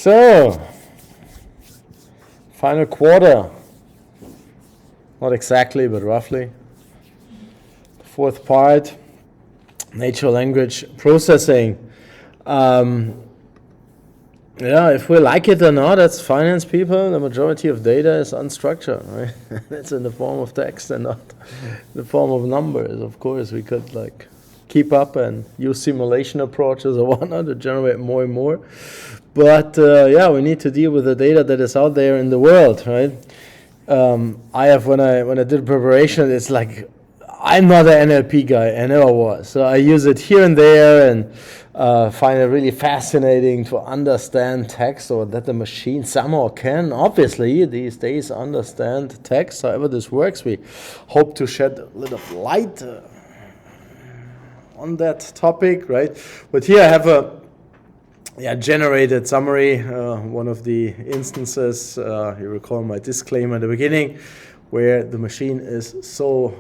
So, final quarter, not exactly, but roughly. The fourth part, natural language processing. Yeah, if we like it or not, as finance people, the majority of data is unstructured, right? It's in the form of text and not the form of numbers. Of course, we could like keep up and use simulation approaches or whatnot to generate more and more. But yeah, we need to deal with the data that is out there in the world, right? I have when I did preparation, it's like I'm not an NLP guy, I never was. So I use it here and there and find it really fascinating to understand text, or that the machine somehow can, obviously, these days understand text. However this works, we hope to shed a little light on that topic, right? But here I have a generated summary, one of the instances, you recall my disclaimer at the beginning, where the machine is so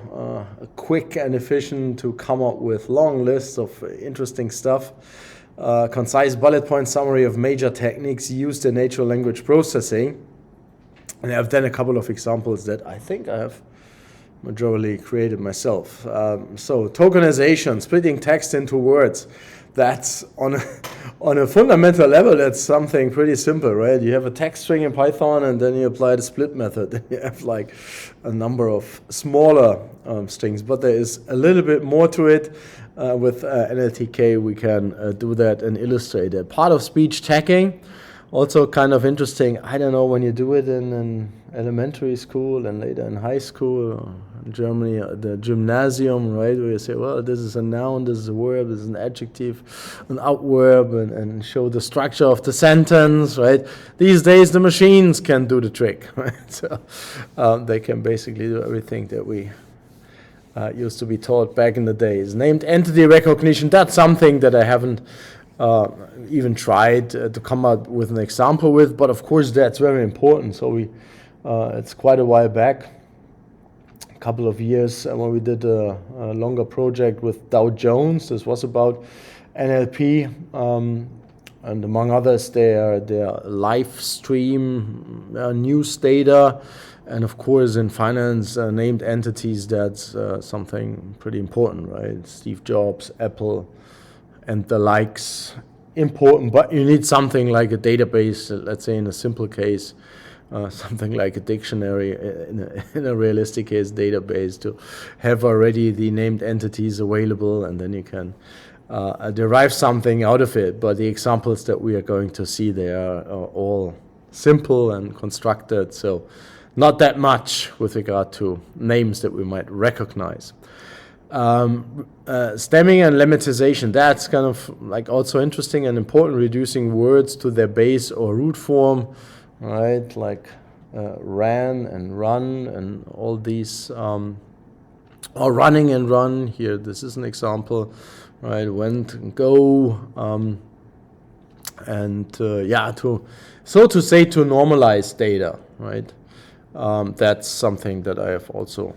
quick and efficient to come up with long lists of interesting stuff. Concise bullet point summary of major techniques used in natural language processing. And I've done a couple of examples that I think I have majorly created myself. So tokenization, splitting text into words. That's on a fundamental level, that's something pretty simple, right? You have a text string in Python and then you apply the split method. Then you have like a number of smaller strings, but there is a little bit more to it. With NLTK, we can do that and illustrate it. Part of speech tagging, also kind of interesting. I don't know when you do it in an elementary school and later in high school, or in Germany, the gymnasium, right, where you say, well, this is a noun, this is a verb, this is an adjective, an adverb, and show the structure of the sentence, right? These days, the machines can do the trick, right? So they can basically do everything that we used to be taught back in the days. Named entity recognition, that's something that I haven't even tried to come up with an example with, but of course that's very important. So it's quite a while back, a couple of years, when we did a longer project with Dow Jones. This was about NLP, and among others their live stream news data, and of course in finance, named entities, that's something pretty important, right? Steve Jobs, Apple, and the likes, important, but you need something like a database, let's say in a simple case, something like a dictionary, in a realistic case, database, to have already the named entities available, and then you can derive something out of it. But the examples that we are going to see there are all simple and constructed, so not that much with regard to names that we might recognize. Stemming and lemmatization, that's kind of like also interesting and important, reducing words to their base or root form, right? Like ran and run and all these, or running and run. Here, this is an example, right? Went and go, and yeah, so to say, to normalize data, right? That's something that I have also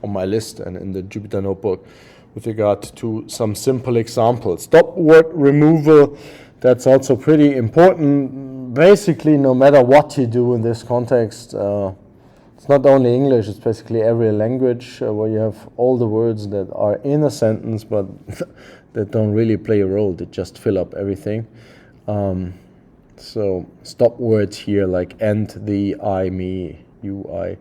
on my list and in the Jupyter Notebook with regard to some simple examples. Stop word removal, that's also pretty important. Basically, no matter what you do in this context, it's not only English, it's basically every language where you have all the words that are in a sentence but that don't really play a role, that just fill up everything. So stop words here like and, the, I, me, you, I.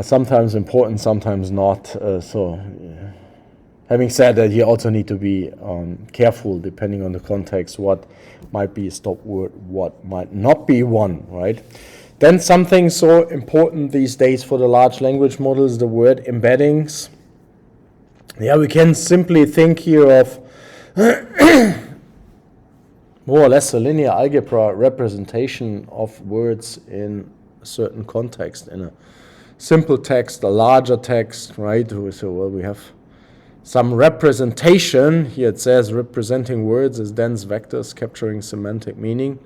Sometimes important, sometimes not. So having said that, you also need to be careful depending on the context, what might be a stop word, what might not be one, right? Then something so important these days for the large language models, the word embeddings. Yeah, we can simply think here of more or less a linear algebra representation of words in a certain context, in a simple text, a larger text, right? So well, we have some representation. Here it says representing words as dense vectors capturing semantic meaning.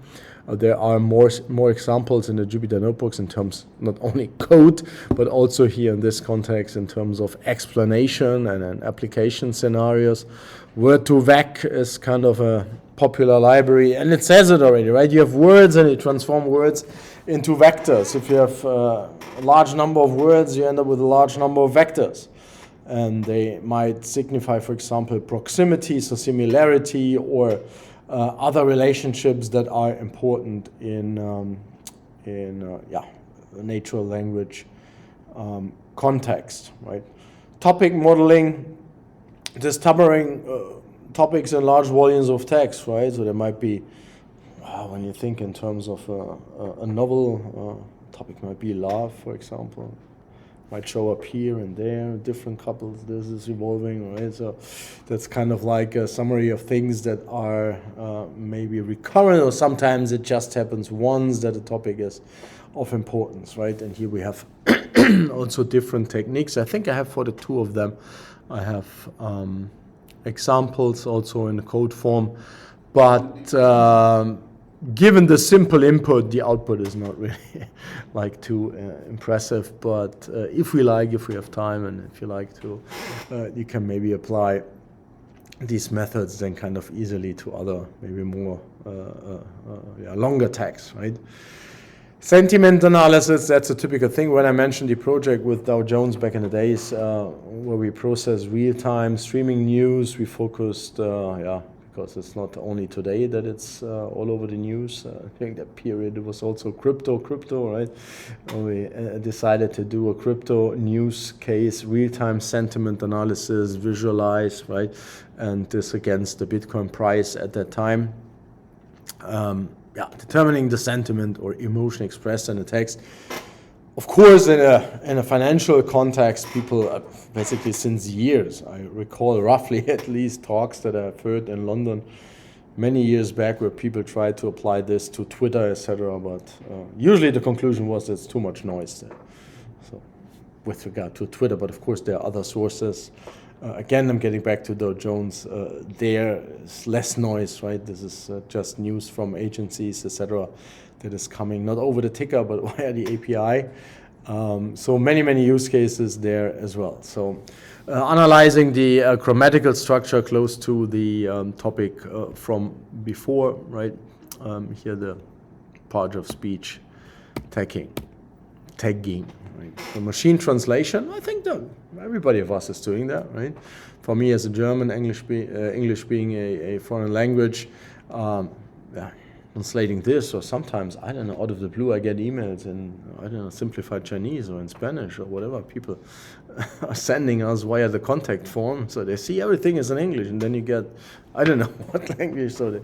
There are more examples in the Jupyter Notebooks in terms not only code, but also here in this context in terms of explanation and application scenarios. Word2Vec is kind of a popular library, and it says it already, right? You have words and you transform words into vectors. If you have a large number of words, you end up with a large number of vectors. And they might signify, for example, proximity, so similarity, or other relationships that are important in natural language context, right? Topic modeling, discovering topics in large volumes of text, right? So there might be, when you think in terms of a novel, topic might be love, for example. Might show up here and there, different couples, this is evolving, right? So that's kind of like a summary of things that are maybe recurrent, or sometimes it just happens once that a topic is of importance, right? And here we have also different techniques. I think I have for the two of them, I have examples also in the code form, but given the simple input, the output is not really like too impressive. But if we have time, and if you like to, you can maybe apply these methods then kind of easily to other, maybe more longer tags, right? Sentiment analysis, that's a typical thing. When I mentioned the project with Dow Jones back in the days, where we process real-time streaming news, we focused, because it's not only today that it's all over the news. I think that period it was also crypto, right? We decided to do a crypto news case, real-time sentiment analysis, visualize, right? And this against the Bitcoin price at that time. Determining the sentiment or emotion expressed in the text. Of course, in a financial context, people basically since years, I recall roughly at least talks that I've heard in London many years back where people tried to apply this to Twitter, etc. But usually the conclusion was it's too much noise there. So with regard to Twitter, but of course there are other sources. Again, I'm getting back to Dow Jones. There is less noise, right? This is just news from agencies, etc., that is coming not over the ticker but via the API. So many use cases there as well. So analyzing the grammatical structure close to the topic from before, right? Here the part of speech tagging. Right? The machine translation, I think that everybody of us is doing that, right? For me as a German, English being a foreign language, translating this, or sometimes, I don't know, out of the blue I get emails in, I don't know, simplified Chinese or in Spanish or whatever. People are sending us via the contact form, so they see everything is in English, and then you get, I don't know what language. So,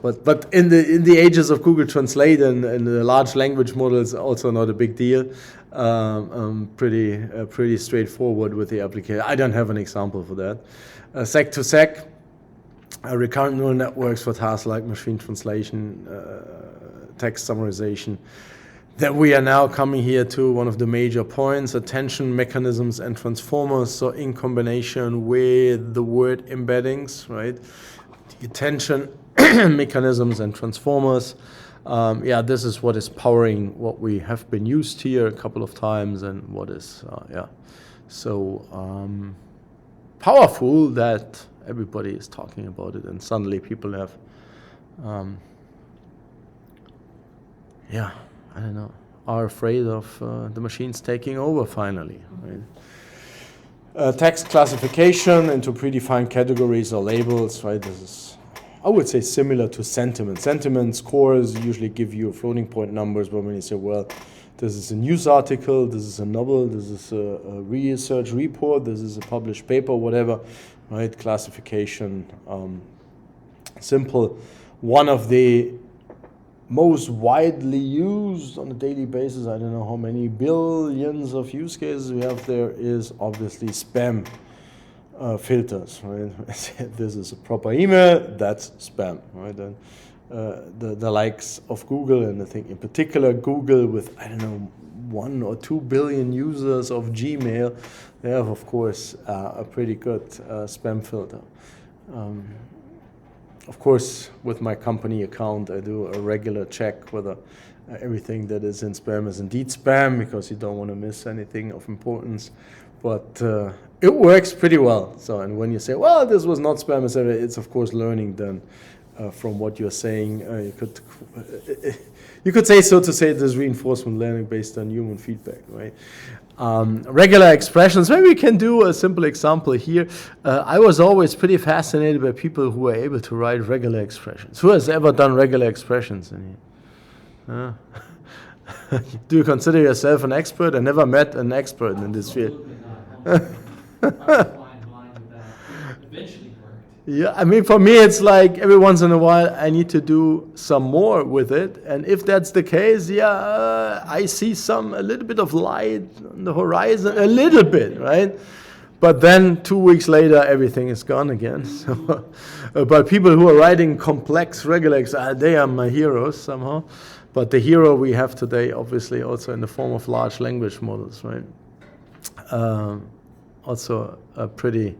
but in the ages of Google Translate and the large language models, also not a big deal. Pretty straightforward with the application. I don't have an example for that. Sec to sec. Recurrent neural networks for tasks like machine translation, text summarization. Then we are now coming here to one of the major points, attention mechanisms and transformers. So in combination with the word embeddings, right? The attention mechanisms and transformers. This is what is powering what we have been used here a couple of times, and what is, so powerful that everybody is talking about it, and suddenly people have, I don't know, are afraid of the machines taking over finally. Right? Text classification into predefined categories or labels, right? This is, I would say, similar to sentiment. Sentiment scores usually give you floating point numbers, but when you say, well, this is a news article, this is a novel, this is a research report, this is a published paper, whatever, right? Classification, simple. One of the most widely used on a daily basis, I don't know how many billions of use cases we have there, is obviously spam filters, right? This is a proper email, that's spam, right? And the likes of Google, and I think in particular Google with, I don't know, 1 or 2 billion users of Gmail, they have, of course, a pretty good spam filter. Of course, with my company account, I do a regular check whether everything that is in spam is indeed spam, because you don't want to miss anything of importance. But it works pretty well. So, and when you say, well, this was not spam, etc., it's of course learning then from what you're saying. You could say, so to say, this reinforcement learning based on human feedback, right? Regular expressions, maybe we can do a simple example here. I was always pretty fascinated by people who are able to write regular expressions. Who has ever done regular expressions in here? Do you consider yourself an expert? I never met an expert in this field. Yeah, I mean, for me, it's like every once in a while I need to do some more with it. And if that's the case, I see a little bit of light on the horizon, a little bit, right? But then 2 weeks later, everything is gone again. So, but people who are writing complex regular, they are my heroes somehow. But the hero we have today, obviously, also in the form of large language models, right? Also a pretty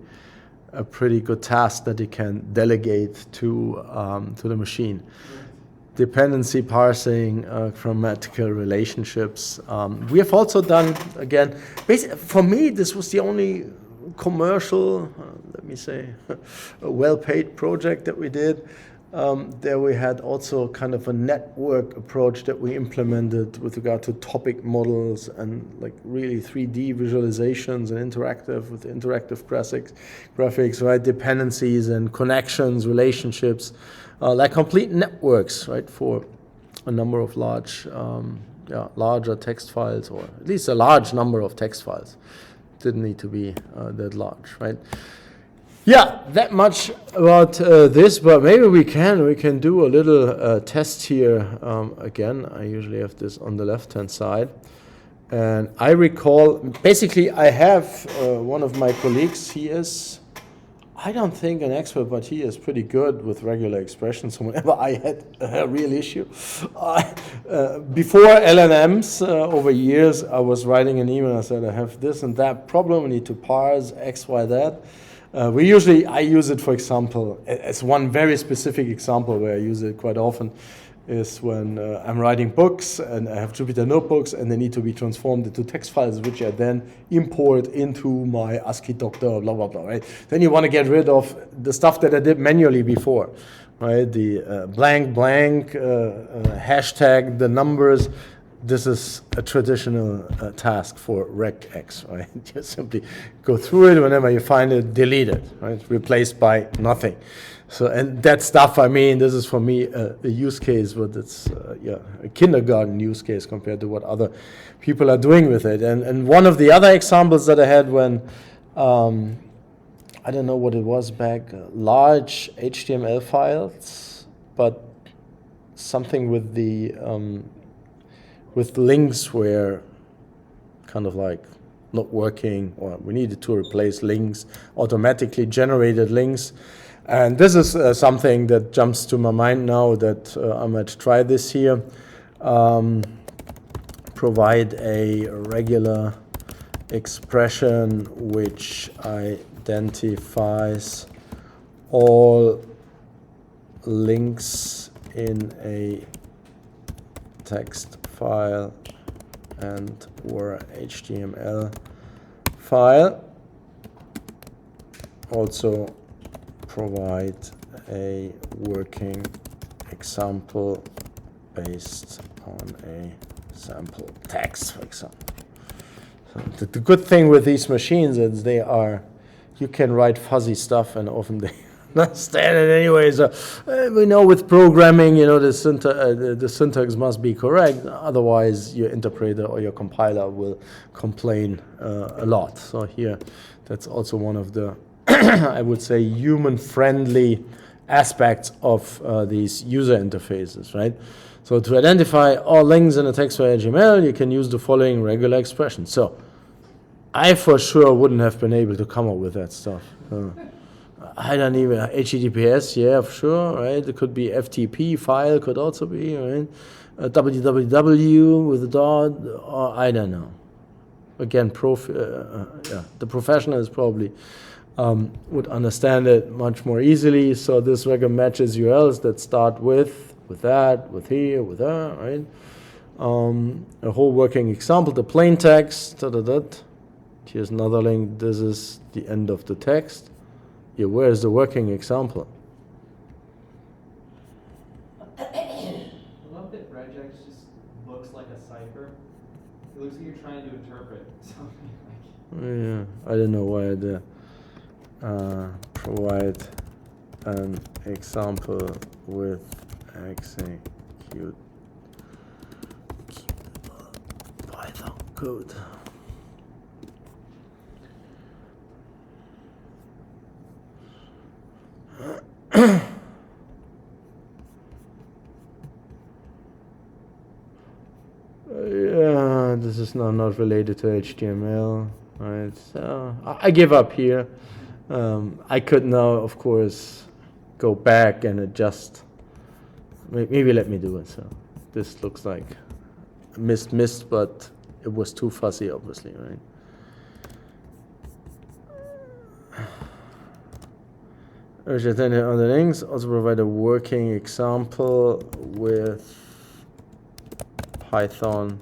good task that you can delegate to the machine. Dependency parsing, grammatical relationships. We have also done, again, for me, this was the only commercial, let me say, a well-paid project that we did. There we had also kind of a network approach that we implemented with regard to topic models and like really 3D visualizations and interactive graphics, right? Dependencies and connections, relationships, like complete networks, right? For a number of larger text files, or at least a large number of text files. Didn't need to be that large, right? Yeah, that much about this, but maybe we can do a little test here again. I usually have this on the left-hand side. And I recall, basically I have one of my colleagues, he is, I don't think an expert, but he is pretty good with regular expressions. So whenever I had a real issue, before LLMs, over years, I was writing an email, I said, I have this and that problem, I need to parse X, Y, that. I use it, for example, as one very specific example where I use it quite often is when I'm writing books and I have Jupyter notebooks and they need to be transformed into text files, which I then import into my ASCII doctor, blah, blah, blah, right? Then you want to get rid of the stuff that I did manually before, right? The blank, hashtag, the numbers. This is a traditional task for regex, right? You simply go through it, whenever you find it, delete it, right? Replaced by nothing. So, and that stuff, I mean, this is for me a use case, but it's a kindergarten use case compared to what other people are doing with it. And one of the other examples that I had when, I don't know what it was back, large HTML files, but something with the with links were kind of like not working, or we needed to replace links, automatically generated links. And this is something that jumps to my mind now that I might try this here. Provide a regular expression which identifies all links in a text file and or HTML file. Also provide a working example based on a sample text, for example. So the good thing with these machines is you can write fuzzy stuff and often they understand it anyway. So we know with programming, the syntax must be correct. Otherwise, your interpreter or your compiler will complain a lot. So here, that's also one of the, I would say, human-friendly aspects of these user interfaces, right? So to identify all links in a text file HTML, you can use the following regular expression. So I for sure wouldn't have been able to come up with that stuff. I don't even, HTTPS, yeah, for sure, right? It could be FTP file, could also be, right? www with a dot, or I don't know. Again, the professionals probably would understand it much more easily. So this regular matches URLs that start with that, with here, with that, right? A whole working example, the plain text, here's another link, this is the end of the text. Yeah, where's the working example? I love that regex just looks like a cipher. It looks like you're trying to interpret something like. Yeah, I don't know why the provide an example with execute Python code. Yeah, this is now not related to HTML, right? So I give up here. I could now, of course, go back and adjust. Maybe let me do it. So this looks like missed, but it was too fuzzy, obviously, right? Then on the links, also provide a working example with Python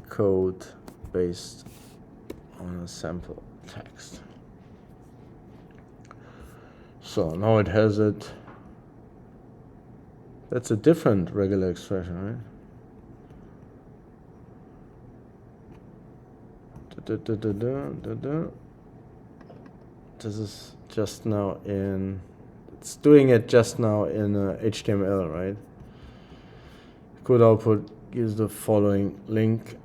code based on a sample text. So now it has it. That's a different regular expression, right? This is just now in, it's doing it just now in HTML, right? Code output gives the following link.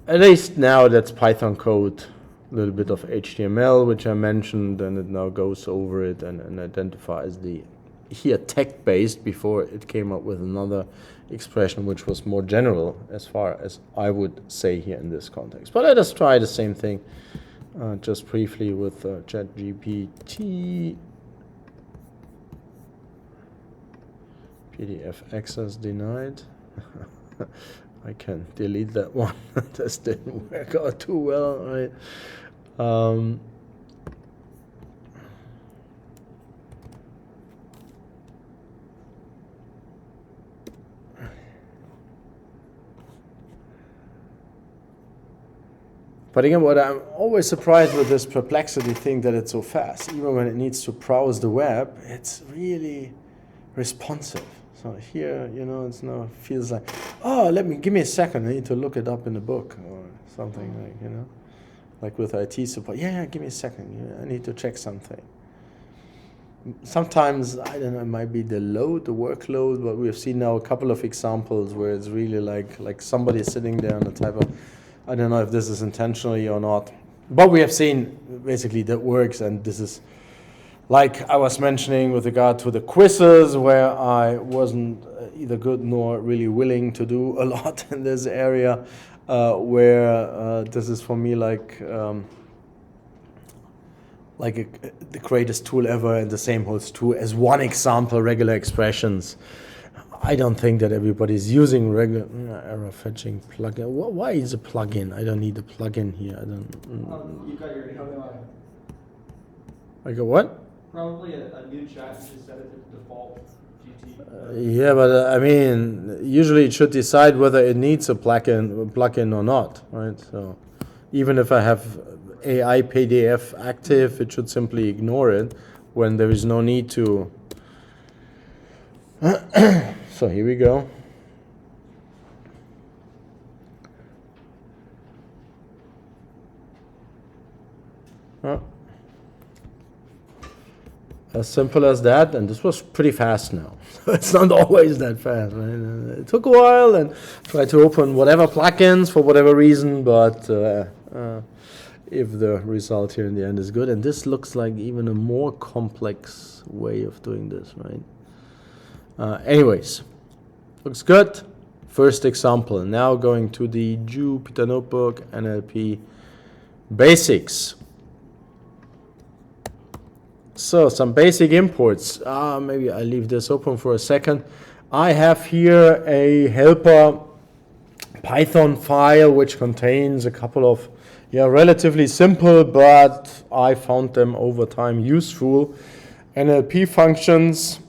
At least now that's Python code, a little bit of HTML, which I mentioned, and it now goes over it and identifies the here text-based. Before it came up with another expression which was more general, as far as I would say here in this context. But let us try the same thing just briefly with ChatGPT. PDF access denied. I can delete that one. This didn't work out too well, right? But again, what I'm always surprised with this Perplexity thing, that it's so fast. Even when it needs to browse the web, it's really responsive. So here, you know, it's now feels like, oh, give me a second. I need to look it up in the book or something, like, you know, like with IT support. Yeah, give me a second. I need to check something. Sometimes, I don't know, it might be the workload, but we have seen now a couple of examples where it's really like somebody sitting there on a type of, I don't know if this is intentionally or not, but we have seen basically that works. And this is, like I was mentioning with regard to the quizzes, where I wasn't either good nor really willing to do a lot in this area, where this is for me like the greatest tool ever, and the same holds true as one example, regular expressions. I don't think that everybody's using regular error fetching plugin. Why is a plugin? I don't need a plugin here. I don't. You got your I got what? Probably a new chat. You just set it to default GT. Yeah, but I mean, usually it should decide whether it needs a plugin or not, right? So even if I have AI PDF active, it should simply ignore it when there is no need to. So here we go. As simple as that, and this was pretty fast now. It's not always that fast, right? It took a while, and tried to open whatever plugins for whatever reason, but if the result here in the end is good, and this looks like even a more complex way of doing this, right? Anyways, looks good. First example. Now going to the Jupyter Notebook NLP basics. So some basic imports. Maybe I leave this open for a second. I have here a helper Python file which contains a couple of relatively simple, but I found them over time useful NLP functions.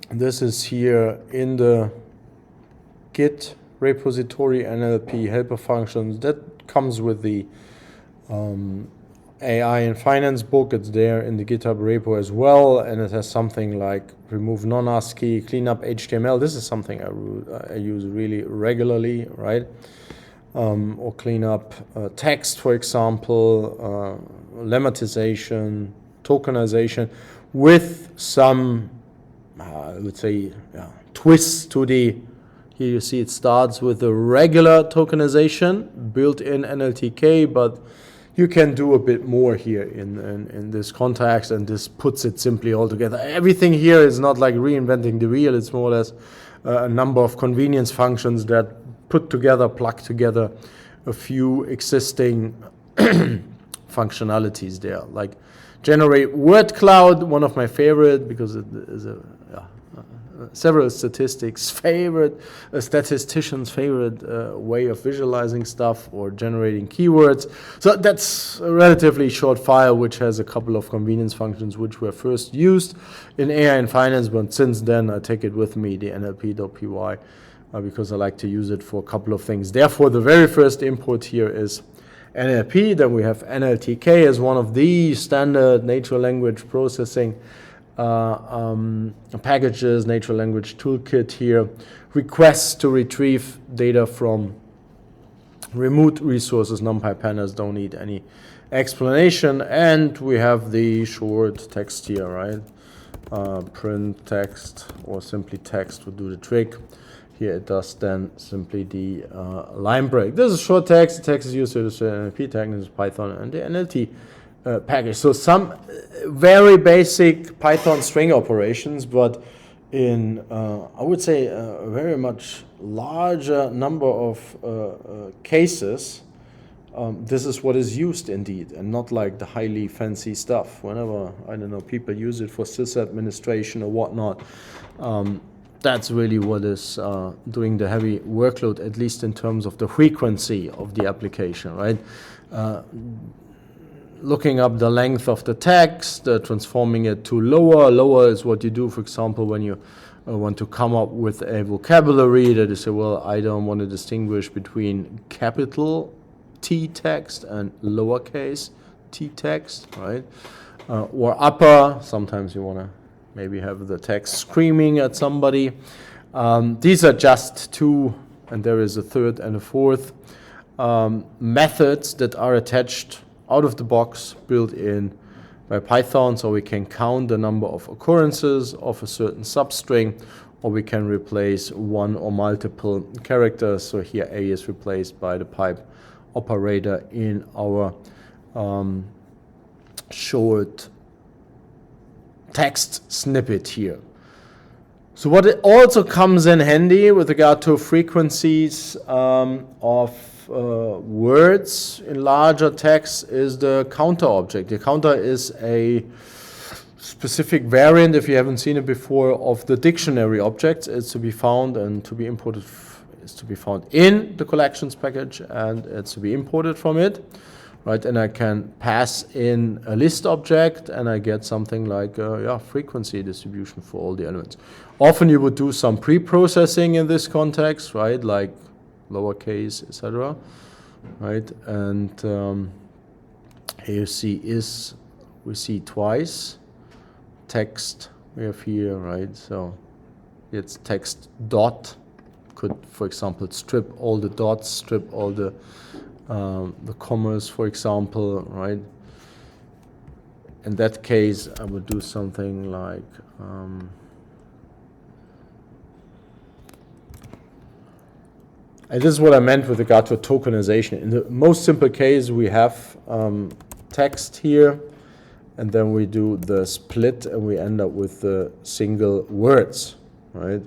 This is here in the Git repository, NLP helper functions. That comes with the AI in Finance book. It's there in the GitHub repo as well, and it has something like remove non-ASCII, clean up HTML. This is something I use really regularly, right? Or clean up text, for example, lemmatization, tokenization, with some, I would say, twists to the. Here you see it starts with the regular tokenization, built-in NLTK, but you can do a bit more here in this context, and this puts it simply all together. Everything here is not like reinventing the wheel. It's more or less a number of convenience functions that put together, plug together a few existing functionalities there, like generate word cloud, one of my favorite, because it is several statisticians' favorite way of visualizing stuff or generating keywords. So that's a relatively short file which has a couple of convenience functions which were first used in AI and Finance, but since then I take it with me, the NLP.py, because I like to use it for a couple of things. Therefore, the very first import here is NLP. Then we have NLTK as one of the standard natural language processing packages, natural language toolkit here. Requests to retrieve data from remote resources. NumPy pandas don't need any explanation. And we have the short text here, right? Print text or simply text would do the trick. Here it does then simply the line break. This is short text. The text is used to the NLP tag. This is Python and the NLT package. So some very basic Python string operations, but in I would say a very much larger number of cases, this is what is used indeed, and not like the highly fancy stuff. Whenever, I don't know, people use it for sys administration or whatnot, that's really what is doing the heavy workload, at least in terms of the frequency of the application, right? Looking up the length of the text, transforming it to lower. Lower is what you do, for example, when you want to come up with a vocabulary that you say, well, I don't want to distinguish between capital T text and lowercase t text, right? Or upper, sometimes you want to maybe have the text screaming at somebody. These are just two, and there is a third and a fourth, methods that are attached out of the box, built in by Python, so we can count the number of occurrences of a certain substring, or we can replace one or multiple characters. So here A is replaced by the pipe operator in our short text snippet here. So what it also comes in handy with regard to frequencies of words in larger text is the counter object. The counter is a specific variant, if you haven't seen it before, of the dictionary object. It's to be found and to be imported, is to be found in the collections package, and it's to be imported from it, right? And I can pass in a list object, and I get something like frequency distribution for all the elements. Often you would do some pre-processing in this context, right? Like lowercase, etc., right? And here you see we see twice text we have here, right? So it's text dot. Could, for example, strip all the dots, strip all the commas, for example, right? In that case, I would do something like and this is what I meant with regard to tokenization. In the most simple case, we have text here, and then we do the split, and we end up with the single words, right?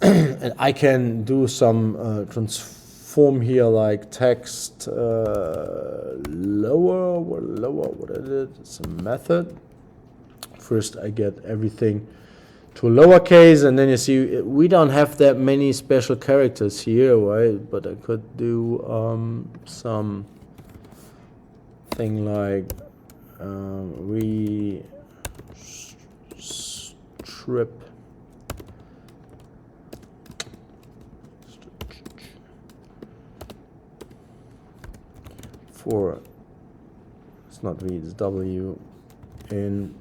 And I can do some transform here, like text lower, what is it? It's a method. First, I get everything to lowercase, and then you see we don't have that many special characters here, right? But I could do some thing like strip for it's not V, it's W in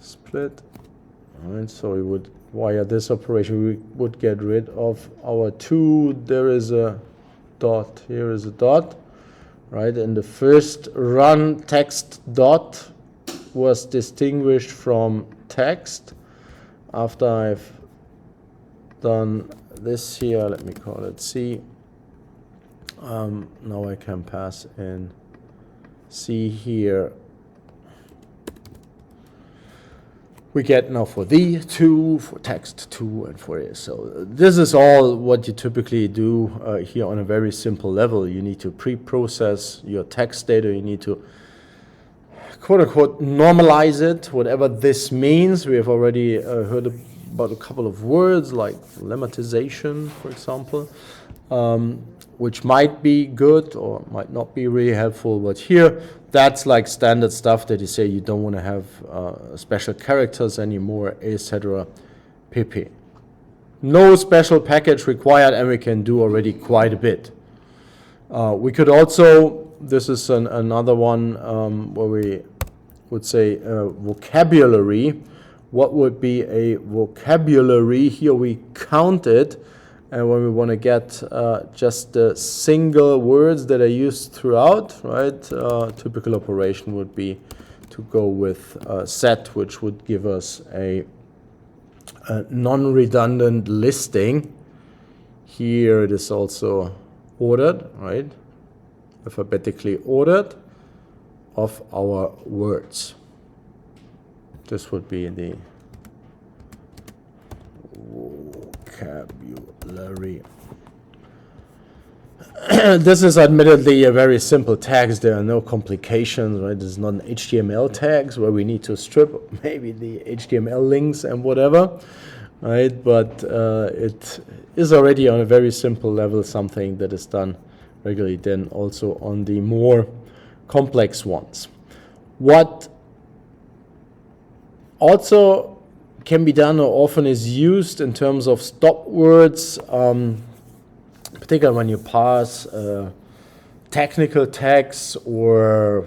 split. All right, so we would, via this operation, we would get rid of our 2. There is a dot, here is a dot, right? And the first run text dot was distinguished from text. After I've done this here, let me call it C. Now I can pass in C here. We get now for the 2, for text 2, and for it. So this is all what you typically do here on a very simple level. You need to pre-process your text data. You need to quote-unquote normalize it, whatever this means. We have already heard about a couple of words like lemmatization, for example, which might be good or might not be really helpful. But here, that's like standard stuff that you say you don't want to have special characters anymore, etc. pp. No special package required, and we can do already quite a bit. We could also, this is another one where we would say vocabulary. What would be a vocabulary? Here we count it, and when we want to get just the single words that are used throughout, right? Typical operation would be to go with set, which would give us a non-redundant listing. Here it is also ordered, right? Alphabetically ordered of our words. This would be the vocabulary. This is admittedly a very simple text. There are no complications, right? This is not an HTML tags where we need to strip maybe the HTML links and whatever, right? But it is already on a very simple level something that is done regularly, then also on the more complex ones. What also can be done or often is used in terms of stop words, particularly when you pass technical tags, or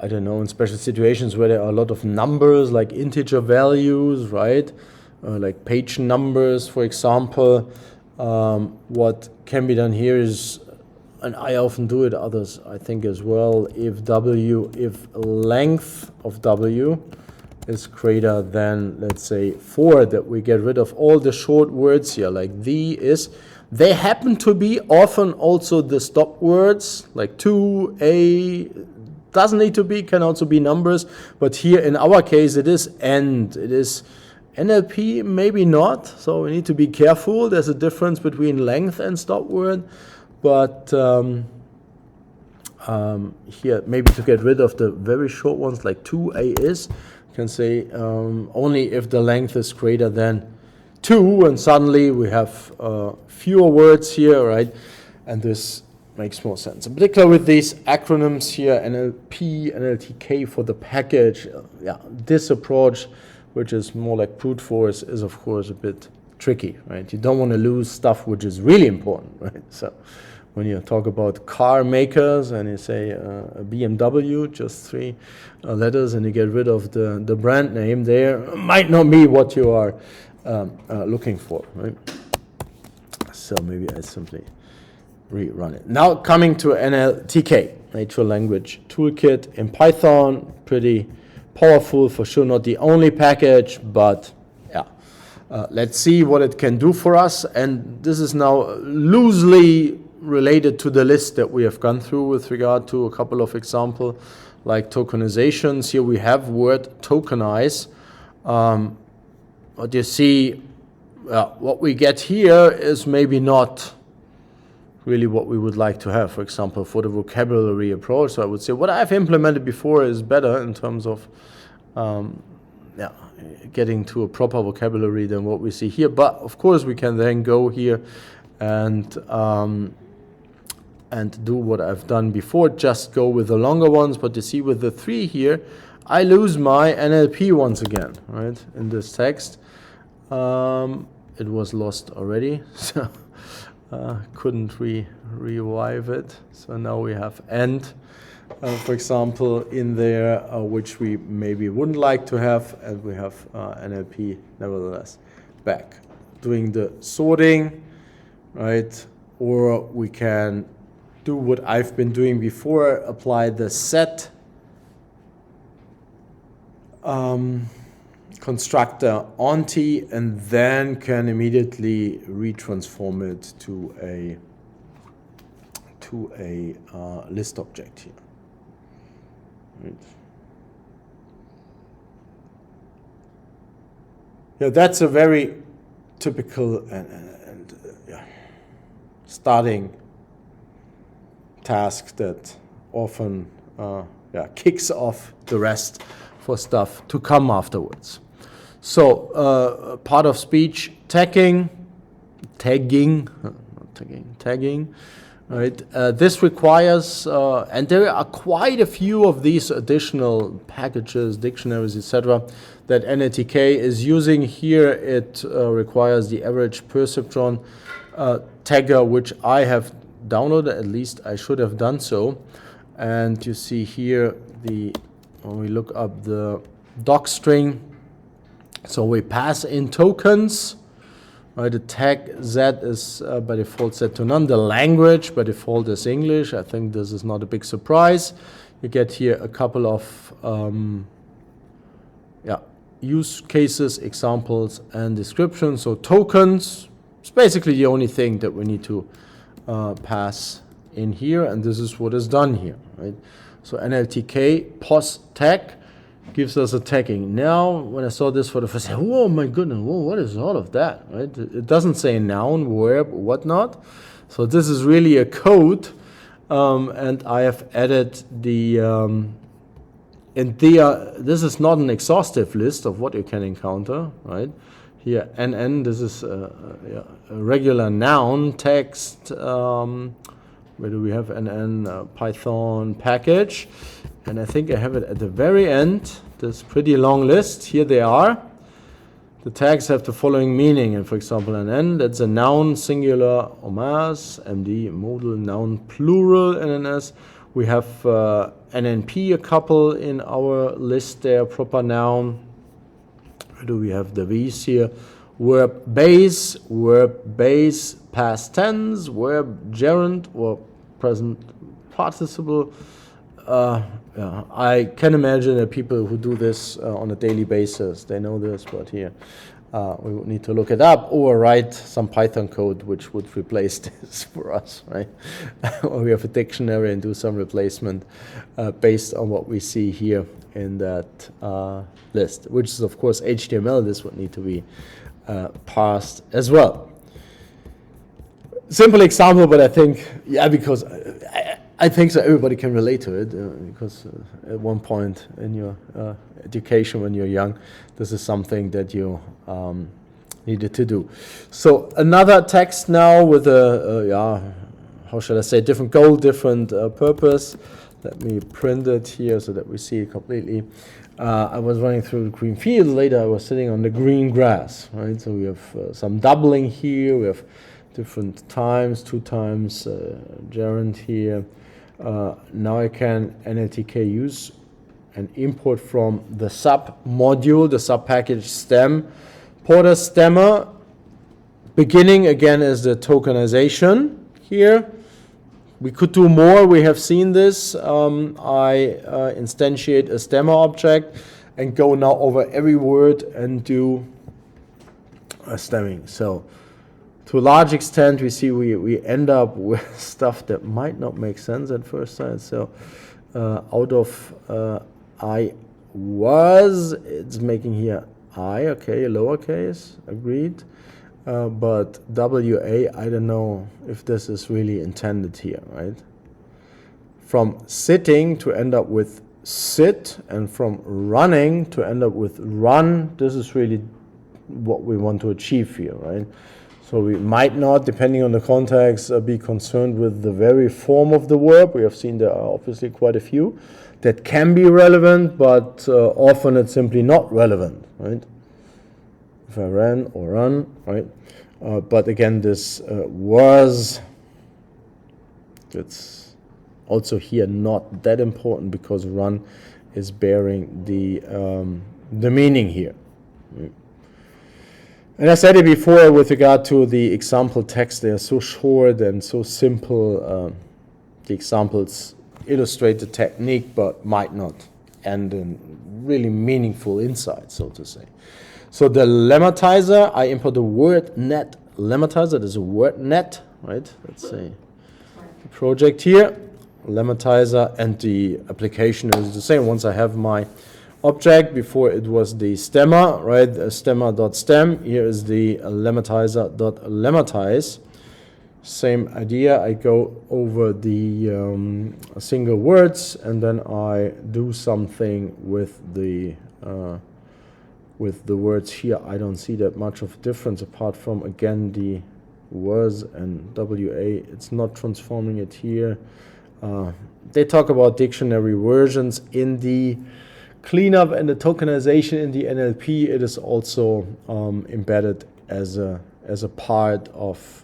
I don't know, in special situations where there are a lot of numbers like integer values, right? Like page numbers, for example. What can be done here is, and I often do it, others I think as well, if length of W is greater than, let's say, 4, that we get rid of all the short words here, like the, is. They happen to be often also the stop words, like to, a, doesn't need to be, can also be numbers, but here in our case it is and. It is NLP, maybe not, so we need to be careful. There's a difference between length and stop word, but here maybe to get rid of the very short ones like to, a, is, you can say only if the length is greater than 2, and suddenly we have fewer words here, right? And this makes more sense. In particular with these acronyms here, NLP, NLTK for the package, this approach, which is more like brute force, is of course a bit tricky, right? You don't want to lose stuff which is really important, right? So when you talk about car makers and you say a BMW, just 3 letters, and you get rid of the brand name, there might not be what you are looking for, right? So maybe I simply rerun it. Now coming to NLTK, Natural Language Toolkit in Python, pretty powerful, for sure not the only package, but yeah. Let's see what it can do for us. And this is now loosely related to the list that we have gone through with regard to a couple of examples, like tokenizations. Here we have word tokenize. What you see, what we get here is maybe not really what we would like to have, for example, for the vocabulary approach. So I would say what I've implemented before is better in terms of getting to a proper vocabulary than what we see here. But of course we can then go here and do what I've done before, just go with the longer ones. But you see with the 3 here, I lose my NLP once again, right, in this text. It was lost already. So couldn't revive it. So now we have and, for example, in there, which we maybe wouldn't like to have, and we have NLP nevertheless back. Doing the sorting, right? Or we can do what I've been doing before, apply the set constructor on T, and then can immediately retransform it to a list object here. Right. Yeah, that's a very typical and starting task that often kicks off the rest for stuff to come afterwards. So part of speech tagging, right? This requires, and there are quite a few of these additional packages, dictionaries, etc., that NLTK is using here. It requires the average perceptron tagger, which I have downloaded. At least I should have done so. And you see here when we look up the doc string, so we pass in tokens. Right, the tag Z is by default set to none. The language by default is English. I think this is not a big surprise. You get here a couple of use cases, examples, and descriptions. So tokens is basically the only thing that we need to pass in here, and this is what is done here. Right? So NLTK pos tag gives us a tagging. Now, when I saw this for the first time, oh my goodness, whoa, what is all of that? Right? It doesn't say noun, verb, whatnot. So this is really a code, and I have added the. This is not an exhaustive list of what you can encounter, right? Here, NN, this is a regular noun text. Where do we have NN? Python package. And I think I have it at the very end, this pretty long list. Here they are. The tags have the following meaning. And for example, NN, that's a noun singular omas, MD modal noun plural NNS. We have NNP, a couple in our list there, proper noun. Where do we have the V's here? Verb base, past tense, verb gerund, or present participle. I can imagine that people who do this on a daily basis, they know this, but here we would need to look it up or write some Python code which would replace this for us, right? Or we have a dictionary and do some replacement based on what we see here in that list, which is of course HTML. This would need to be parsed as well. Simple example, but I think, because I think so everybody can relate to it, because at one point in your education when you're young, this is something that you needed to do. So another text now with a, how shall I say, different goal, different purpose. Let me print it here so that we see it completely. I was running through the green field. Later I was sitting on the green grass, right? So we have some doubling here. We have different times, 2 times gerund here. Now I can NLTK use and import from the sub module, the sub package stem. Porter stemmer, beginning again is the tokenization here. We could do more. We have seen this. I instantiate a stemmer object and go now over every word and do a stemming. So to a large extent, we see we end up with stuff that might not make sense at first sight. So out of I was, it's making here I, okay, lowercase, agreed. But WA, I don't know if this is really intended here, right? From sitting to end up with sit, and from running to end up with run, this is really what we want to achieve here, right? So we might not, depending on the context, be concerned with the very form of the verb. We have seen there are obviously quite a few that can be relevant, but often it's simply not relevant, right? If I ran or run, right? But again, this was, it's also here not that important because run is bearing the meaning here. And I said it before with regard to the example text, they are so short and so simple. The examples illustrate the technique but might not end in really meaningful insight, so to say. So the lemmatizer, I import the word net lemmatizer. There's a word net, right? Let's say the project here, lemmatizer, and the application is the same. Once I have my object, before it was the stemma, right? Stemma.stem. Here is the lemmatizer.lemmatize. Same idea. I go over the single words, and then I do something with the words here. I don't see that much of a difference apart from, again, the was and WA. It's not transforming it here. They talk about dictionary versions in the cleanup and the tokenization in the NLP. It is also embedded as a part of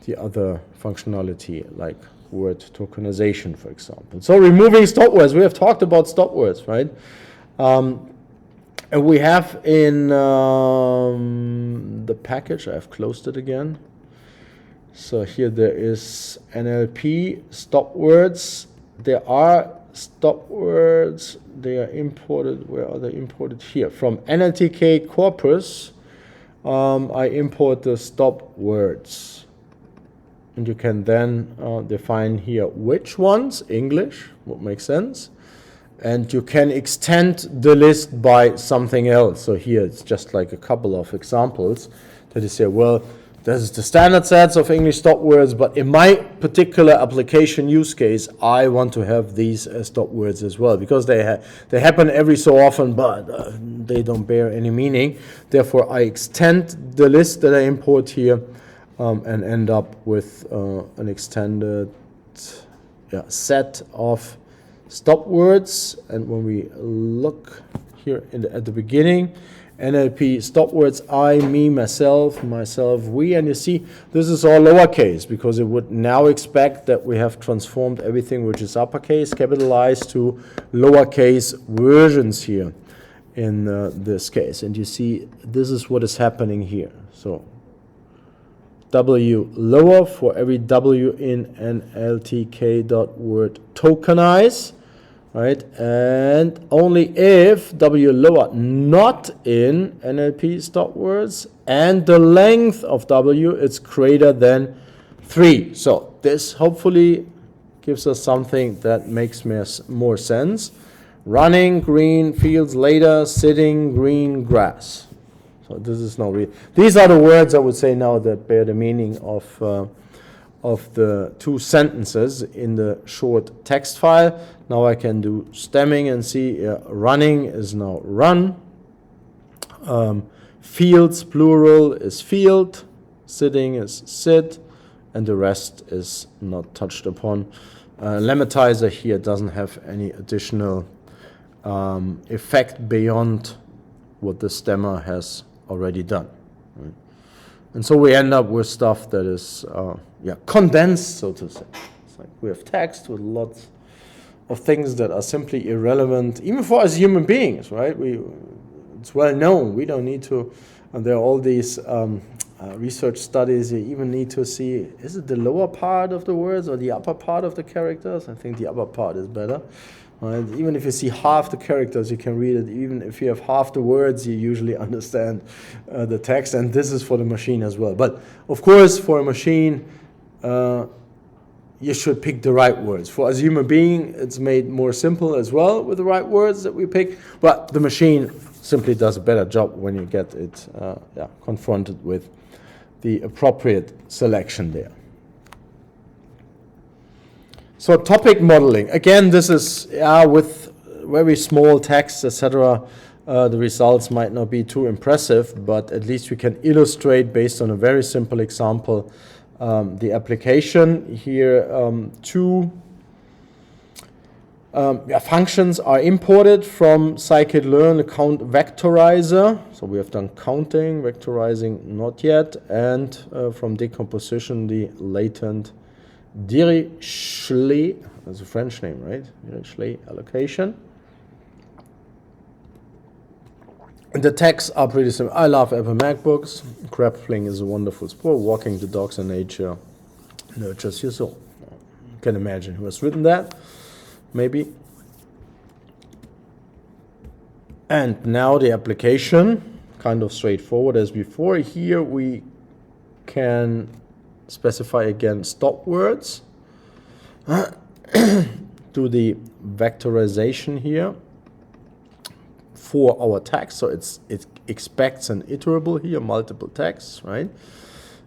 the other functionality, like word tokenization, for example. So removing stop words. We have talked about stop words, right? And we have in the package, I've closed it again. So here there is NLP stop words. There are stop words. They are imported. Where are they imported? Here. From NLTK corpus, I import the stop words. And you can then define here which ones, English, would make sense. And you can extend the list by something else. So here it's just like a couple of examples that you say, well, this is the standard sets of English stop words, but in my particular application use case, I want to have these stop words as well, because they happen every so often, but they don't bear any meaning. Therefore, I extend the list that I import here and end up with an extended set of stop words. And when we look here at the beginning, NLP stop words, I, me, myself, we, and you see this is all lowercase because it would now expect that we have transformed everything which is uppercase, capitalized, to lowercase versions here in this case. And you see this is what is happening here. So W lower for every W in NLTK.word tokenize. Right, and only if W lower not in NLP stop words and the length of W is greater than 3. So this hopefully gives us something that makes more sense. Running, green, fields later, sitting, green, grass. So this is no real. These are the words I would say now that bear the meaning of the two sentences in the short text file. Now I can do stemming and see running is now run. Fields, plural, is field. Sitting is sit. And the rest is not touched upon. Lemmatizer here doesn't have any additional effect beyond what the stemmer has already done. Right? And so we end up with stuff that is condensed, so to say. It's like we have text with lots of things that are simply irrelevant, even for us human beings, right? It's well known. We don't need to, and there are all these research studies. You even need to see, is it the lower part of the words or the upper part of the characters? I think the upper part is better. Right? Even if you see half the characters, you can read it. Even if you have half the words, you usually understand the text. And this is for the machine as well. But of course, for a machine, you should pick the right words. For us human being, it's made more simple as well with the right words that we pick. But the machine simply does a better job when you get it confronted with the appropriate selection there. So topic modeling. Again, this is with very small text, etc. The results might not be too impressive, but at least we can illustrate based on a very simple example the application. Here, two Functions are imported from scikit-learn count vectorizer. So we have done counting, vectorizing not yet, and from decomposition the latent Dirichlet, that's a French name, right? Dirichlet allocation. And the texts are pretty simple. I love Apple MacBooks. Grappling is a wonderful sport. Walking the dogs in nature nurtures your soul. You can imagine who has written that. Maybe. And now the application, kind of straightforward as before. Here we can specify again stop words. Do the vectorization here for our text. So it expects an iterable here, multiple texts, right?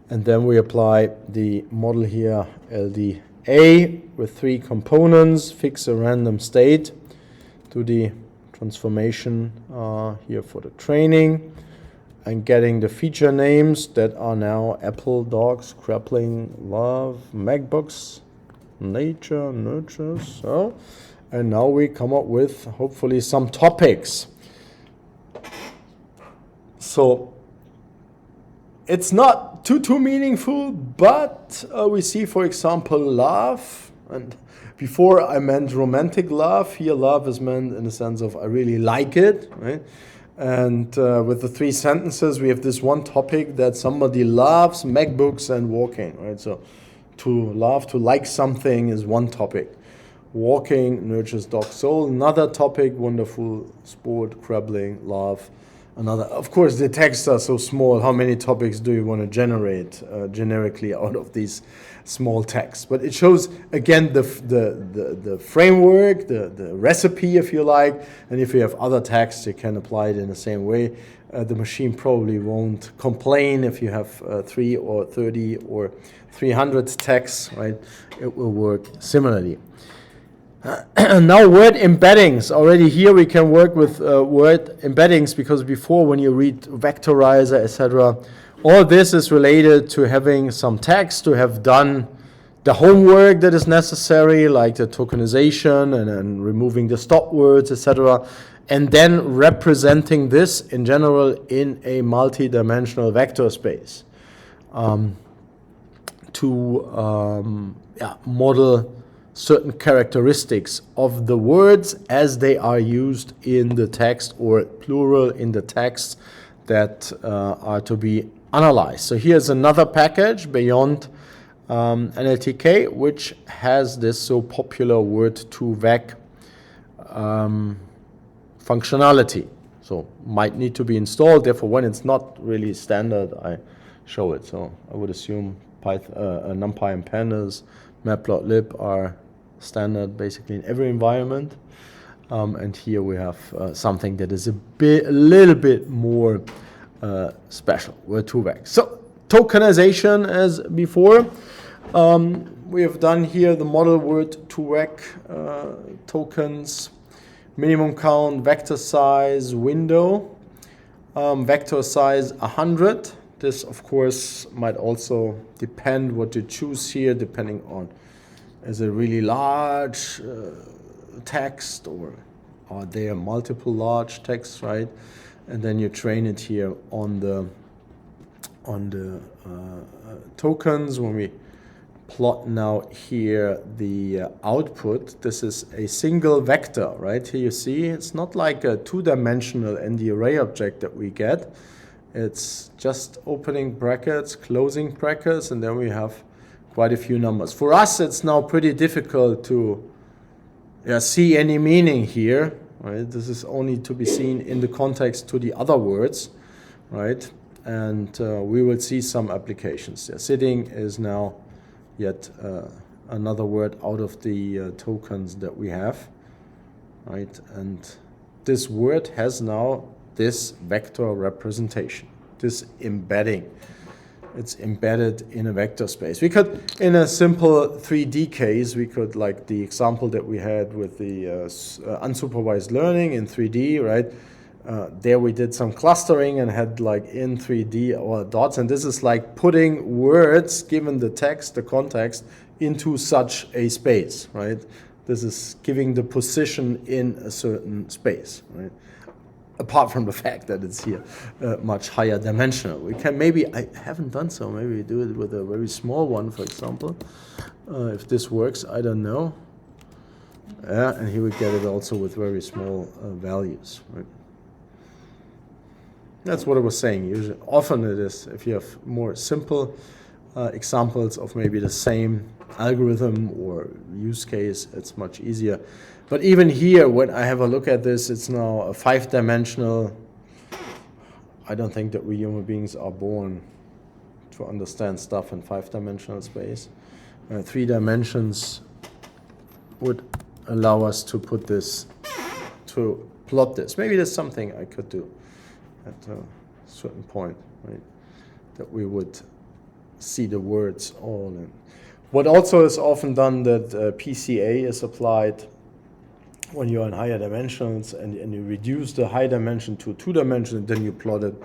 And then we apply the model here, LDA, with 3 components, fix a random state, do the transformation here for the training, and getting the feature names that are now Apple, dogs, grappling, love, MacBooks, nature, nurture, so. And now we come up with hopefully some topics. So it's not too meaningful, but we see, for example, love. And before I meant romantic love. Here love is meant in the sense of I really like it, right? And with the 3 sentences, we have this one topic that somebody loves MacBooks and walking, right? So to love, to like something is one topic. Walking nurtures dog soul. Another topic, wonderful sport, grappling, love. Another, of course, the texts are so small. How many topics do you want to generate generically out of these small texts? But it shows again the framework, the recipe, if you like. And if you have other texts, you can apply it in the same way. The machine probably won't complain if you have 3 or 30 or 300 texts, right? It will work similarly. Now word embeddings. Already here we can work with word embeddings, because before when you read vectorizer, etc., all this is related to having some text, to have done the homework that is necessary, like the tokenization and removing the stop words, etc., and then representing this in general in a multi-dimensional vector space to model certain characteristics of the words as they are used in the text, or plural in the text, that are to be analyzed. So here's another package beyond NLTK, which has this so popular word2vec functionality. So might need to be installed. Therefore, when it's not really standard, I show it. So I would assume NumPy and Pandas, Matplotlib are standard basically in every environment. And here we have something that is a little bit more special, word2vec. So tokenization as before. We have done here the model word2vec tokens, minimum count, vector size, window, vector size 100. This of course might also depend what you choose here, depending on is it really large text, or are there multiple large texts, right? And then you train it here on the tokens. When we plot now here the output, this is a single vector, right? Here you see it's not like a 2-dimensional ND array object that we get. It's just opening brackets, closing brackets, and then we have quite a few numbers. For us, it's now pretty difficult to see any meaning here, right? This is only to be seen in the context to the other words, right? And we will see some applications there. Sitting is now yet another word out of the tokens that we have, right? And this word has now this vector representation, this embedding. It's embedded in a vector space. We could, in a simple 3D case, we could, like the example that we had with the unsupervised learning in 3D, right? There we did some clustering and had like in 3D or dots, and this is like putting words, given the text, the context, into such a space, right? This is giving the position in a certain space, right? Apart from the fact that it's here much higher dimensional. We can maybe, I haven't done so, maybe we do it with a very small one, for example. If this works, I don't know. Yeah, and here we get it also with very small values, right? That's what I was saying. Usually, often it is, if you have more simple examples of maybe the same algorithm or use case, it's much easier. But even here, when I have a look at this, it's now a 5-dimensional. I don't think that we human beings are born to understand stuff in 5-dimensional space. 3 dimensions would allow us to put this, to plot this. Maybe there's something I could do at a certain point, right? That we would see the words all in. What also is often done that PCA is applied when you're in higher dimensions and you reduce the high dimension to 2 dimensions, then you plot it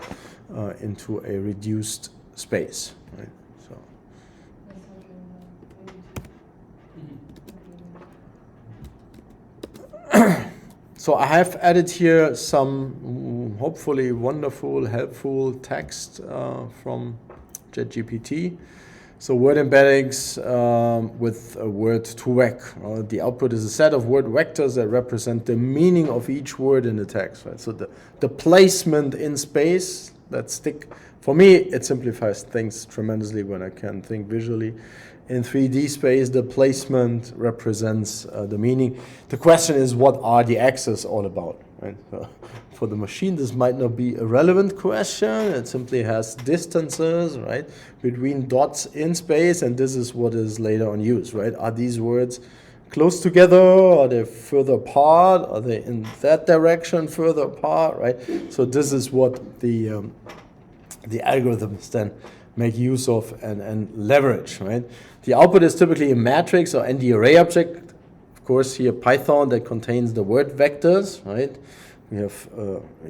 into a reduced space, right? So. So I have added here some hopefully wonderful, helpful text from ChatGPT. So word embeddings with a word to vec. The output is a set of word vectors that represent the meaning of each word in the text. Right? So the placement in space that stick. For me, it simplifies things tremendously when I can think visually. In 3D space, the placement represents the meaning. The question is, what are the axes all about? Right? For the machine, this might not be a relevant question. It simply has distances, right, between dots in space, and this is what is later on used, right? Are these words close together? Are they further apart? Are they in that direction further apart, right? So this is what the algorithms then make use of and leverage, right? The output is typically a matrix or ND array object. Of course, here Python that contains the word vectors, right? We have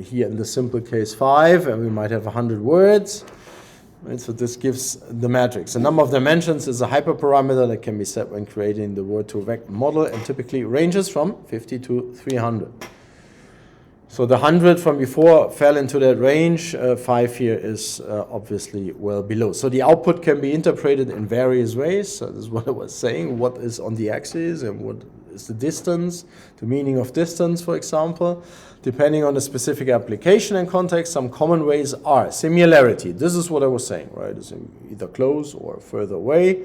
here in the simple case 5, and we might have 100 words. Right? So this gives the matrix. The number of dimensions is a hyperparameter that can be set when creating the word-to-vec model, and typically ranges from 50 to 300. So the 100 from before fell into that range. 5 here is obviously well below. So the output can be interpreted in various ways. So this is what I was saying. What is on the axis and what is the distance, the meaning of distance, for example. Depending on the specific application and context, some common ways are similarity. This is what I was saying, right? It's either close or further away.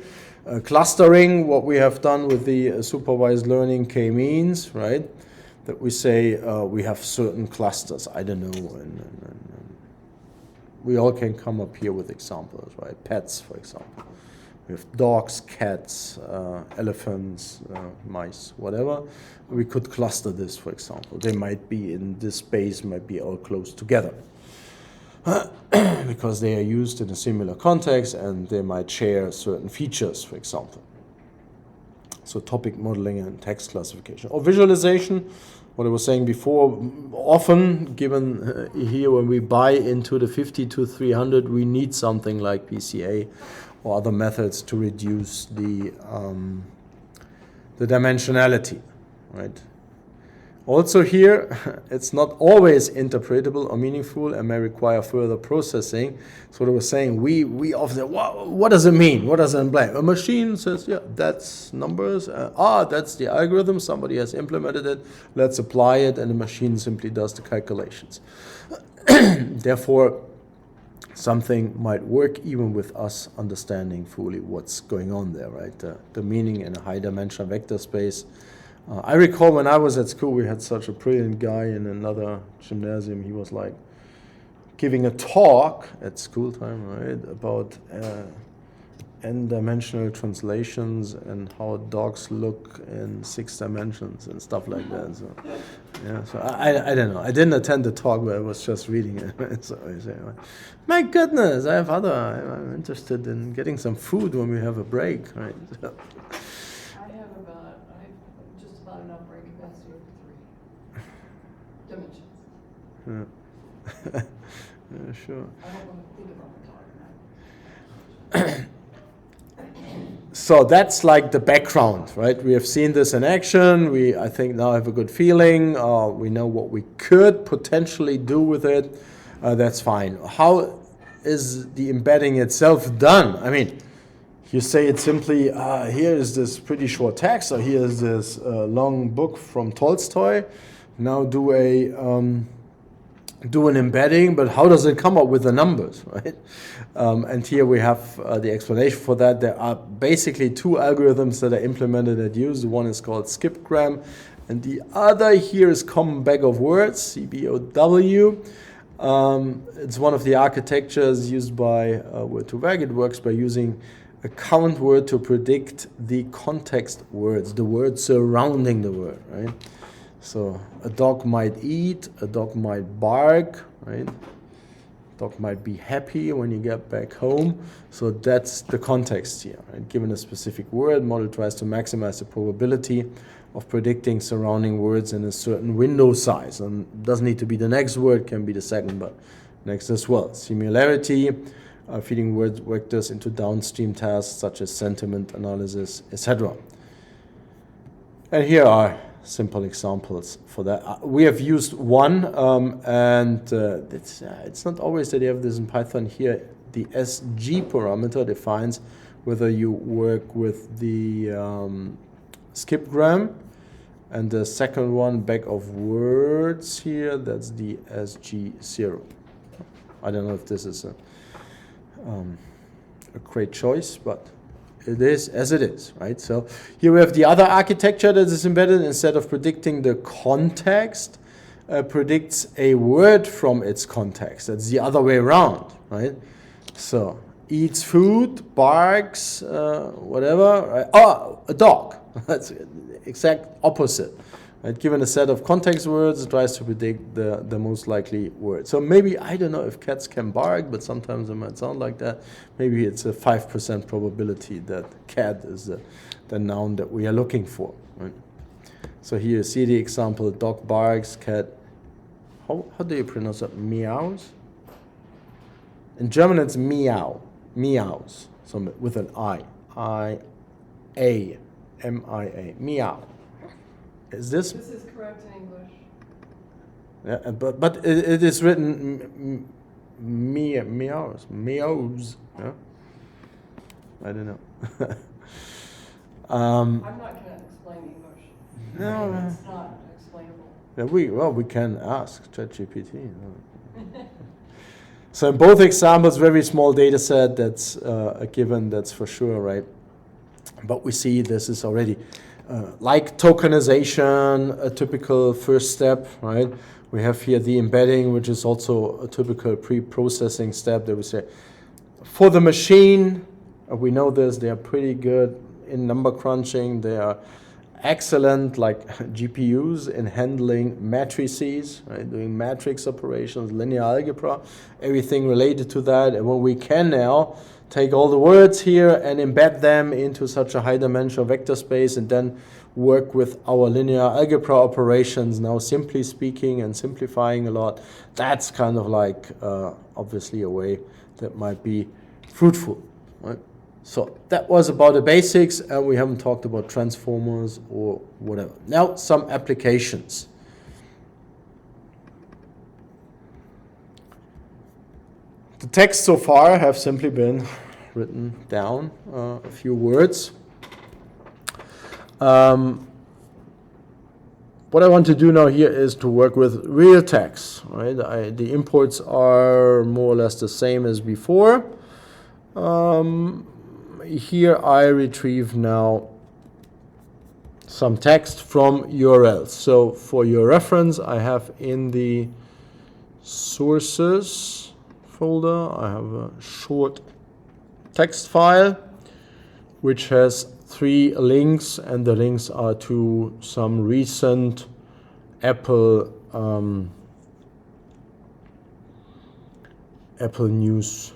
Clustering, what we have done with the supervised learning k-means, right? That we say we have certain clusters, I don't know, and we all can come up here with examples, right? Pets, for example. We have dogs, cats, elephants, mice, whatever. We could cluster this, for example. They might be in this space, might be all close together. Because they are used in a similar context and they might share certain features, for example. So topic modeling and text classification. Or visualization, what I was saying before, often given here when we buy into the 50 to 300, we need something like PCA or other methods to reduce the dimensionality, right? Also here, it's not always interpretable or meaningful and may require further processing. So what I was saying, we often, what does it mean? What does it imply? A machine says, yeah, that's numbers. That's the algorithm. Somebody has implemented it. Let's apply it, and the machine simply does the calculations. Therefore, something might work even with us understanding fully what's going on there, right? The meaning in a high-dimensional vector space. I recall when I was at school, we had such a brilliant guy in another gymnasium. He was like giving a talk at school time, right, about n-dimensional translations and how dogs look in 6 dimensions and stuff like that. So, yeah, so I don't know. I didn't attend the talk, but I was just reading it. So I say, my goodness, I'm interested in getting some food when we have a break, right? So, enough brain capacity for 3 dimensions. Yeah, sure. I don't want to think about the talk now. So that's like the background, right? We have seen this in action. We, I think, now have a good feeling. We know what we could potentially do with it. That's fine. How is the embedding itself done? I mean, you say it simply, here is this pretty short text, or here is this long book from Tolstoy. Now do an embedding, but how does it come up with the numbers, right? And here we have the explanation for that. There are basically two algorithms that are implemented at use. One is called skipgram, and the other here is Common Bag of Words, CBOW. It's one of the architectures used by Word2Vec. It works by using a count word to predict the context words, the words surrounding the word, right? So a dog might eat, a dog might bark, right? Dog might be happy when you get back home. So that's the context here, right? Given a specific word, model tries to maximize the probability of predicting surrounding words in a certain window size. And it doesn't need to be the next word, can be the second, but next as well. Similarity, feeding word vectors into downstream tasks such as sentiment analysis, etc. And here are simple examples for that. We have used one, and it's not always that you have this in Python here. The SG parameter defines whether you work with the skipgram, and the second one, bag of words here, that's the SG0. I don't know if this is a great choice, but it is as it is, right? So here we have the other architecture that is embedded. Instead of predicting the context, predicts a word from its context. That's the other way around, right? So eats food, barks, whatever. Right? Oh, a dog. That's the exact opposite. Right? Given a set of context words, it tries to predict the most likely word. So maybe, I don't know if cats can bark, but sometimes it might sound like that. Maybe it's a 5% probability that cat is the noun that we are looking for. Right? So here you see the example, dog barks, cat, how do you pronounce that? Meows? In German it's meow, meows, so with an I, I-A, M-I-A, meow. Is this? This is correct in English. Yeah, but it is written meows, meows. Yeah? I don't know. I'm not going to explain English. No, It's not explainable. yeah, we can ask ChatGPT. So in both examples, very small data set, that's a given, that's for sure, right? But we see this is already like tokenization, a typical first step, right? We have here the embedding, which is also a typical pre-processing step that we say. For the machine, we know this, they are pretty good in number crunching. They are excellent, like GPUs, in handling matrices, right? Doing matrix operations, linear algebra, everything related to that. And what we can now take all the words here and embed them into such a high-dimensional vector space and then work with our linear algebra operations. Now, simply speaking and simplifying a lot, that's kind of like obviously a way that might be fruitful, right? So that was about the basics, and we haven't talked about transformers or whatever. Now, some applications. The text so far have simply been written down, a few words. What I want to do now here is to work with real text, right? The imports are more or less the same as before. Here I retrieve now some text from URLs. So for your reference, I have in the sources folder, I have a short text file which has 3 links, and the links are to some recent Apple news,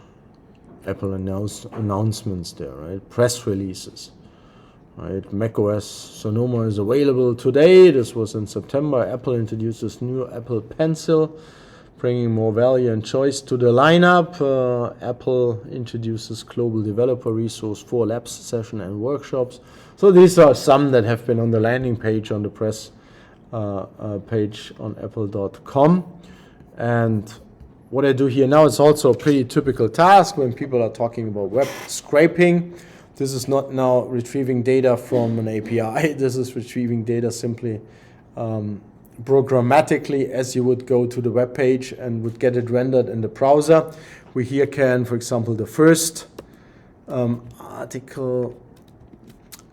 Apple announcements there, right? Press releases, right? macOS Sonoma is available today. This was in September. Apple introduces new Apple Pencil bringing more value and choice to the lineup. Apple introduces global developer resource for labs session and workshops. So these are some that have been on the landing page on the press page on apple.com. And what I do here now is also a pretty typical task when people are talking about web scraping. This is not now retrieving data from an API. This is retrieving data simply programmatically as you would go to the web page and would get it rendered in the browser. We here can, for example, the first article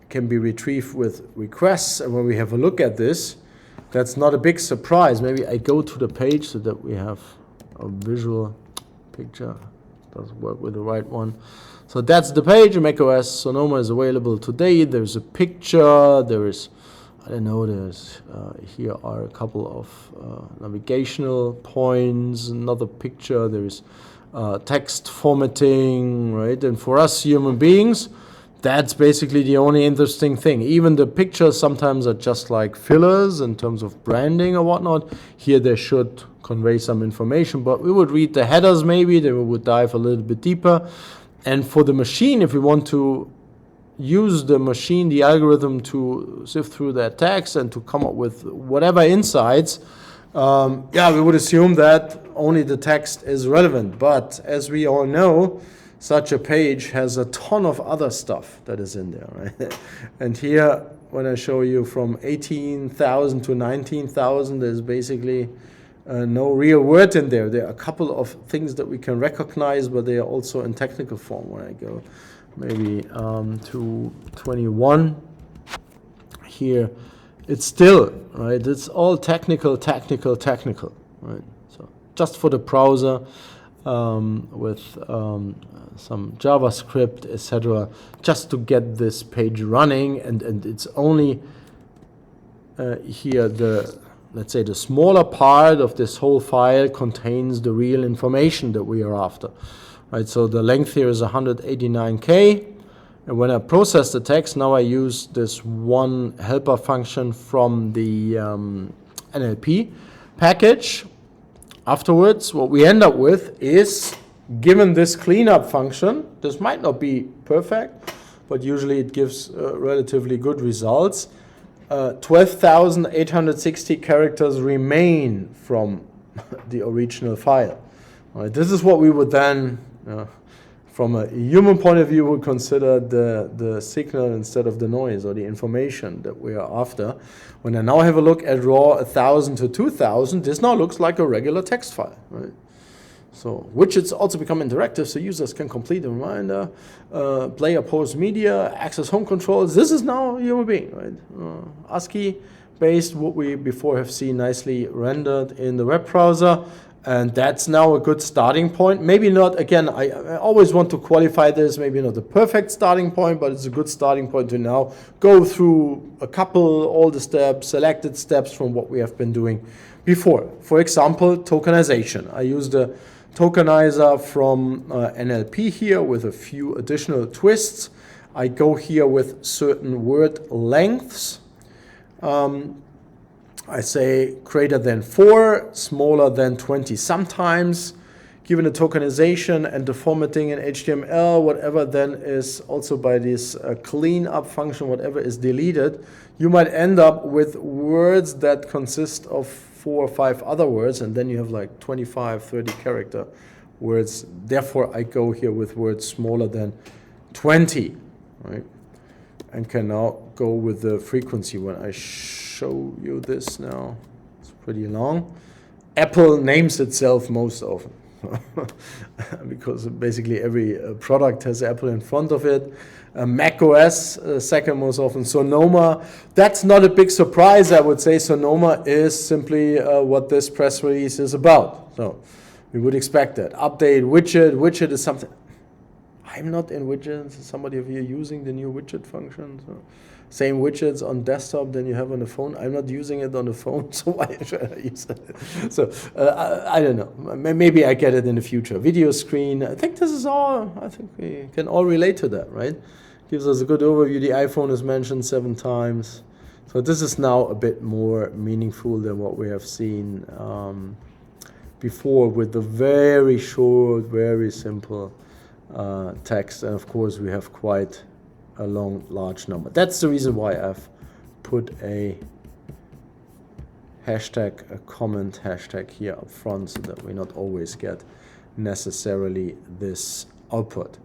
can be retrieved with requests. And when we have a look at this, that's not a big surprise. Maybe I go to the page so that we have a visual picture. Doesn't work with the right one. So that's the page. macOS Sonoma is available today. There's a picture. There is, I don't know, there's here are a couple of navigational points, another picture. There's text formatting, right? And for us human beings, that's basically the only interesting thing. Even the pictures sometimes are just like fillers in terms of branding or whatnot. Here they should convey some information, but we would read the headers maybe, then we would dive a little bit deeper. And for the machine, if we want to use the machine, the algorithm to sift through that text and to come up with whatever insights, we would assume that only the text is relevant. But as we all know, such a page has a ton of other stuff that is in there, right? And here, when I show you from 18,000 to 19,000, there's basically no real word in there. There are a couple of things that we can recognize, but they are also in technical form. When I go maybe to 21 here, it's still, right? It's all technical, right? So just for the browser with some JavaScript, etc., just to get this page running, and it's only here let's say the smaller part of this whole file contains the real information that we are after, right? So the length here is 189K, and when I process the text, now I use this one helper function from the NLP package. Afterwards, what we end up with is, given this cleanup function, this might not be perfect, but usually it gives relatively good results. 12,860 characters remain from the original file. All right, this is what we would then, from a human point of view, would consider the signal instead of the noise or the information that we are after. When I now have a look at raw 1,000 to 2,000, this now looks like a regular text file, right? So widgets also become interactive, so users can complete a reminder, play or post media, access home controls. This is now a human being, right? ASCII-based, what we before have seen nicely rendered in the web browser. And that's now a good starting point. Maybe not, again, I always want to qualify this, maybe not the perfect starting point, but it's a good starting point to now go through all the steps, selected steps from what we have been doing before. For example, tokenization. I use the tokenizer from NLP here with a few additional twists. I go here with certain word lengths. I say greater than 4, smaller than 20. Sometimes, given the tokenization and the formatting in HTML, whatever then is also by this cleanup function, whatever is deleted, you might end up with words that consist of 4 or 5 other words, and then you have like 25, 30 character words. Therefore, I go here with words smaller than 20, right? And can now go with the frequency. When I show you this now, it's pretty long. Apple names itself most often because basically every product has Apple in front of it. Mac OS second most often. Sonoma, that's not a big surprise, I would say. Sonoma is simply what this press release is about. So we would expect that. Update widget. Widget is something. I'm not in widgets. Somebody of you using the new widget function. So same widgets on desktop than you have on the phone. I'm not using it on the phone, so why should I use it? So I don't know. Maybe I get it in the future. Video screen. I think this is all. I think we can all relate to that, right? Gives us a good overview. The iPhone is mentioned 7 times. So this is now a bit more meaningful than what we have seen before with the very short, very simple text, and of course we have quite a long, large number. That's the reason why I've put a hashtag, a comment hashtag here up front, so that we not always get necessarily this output.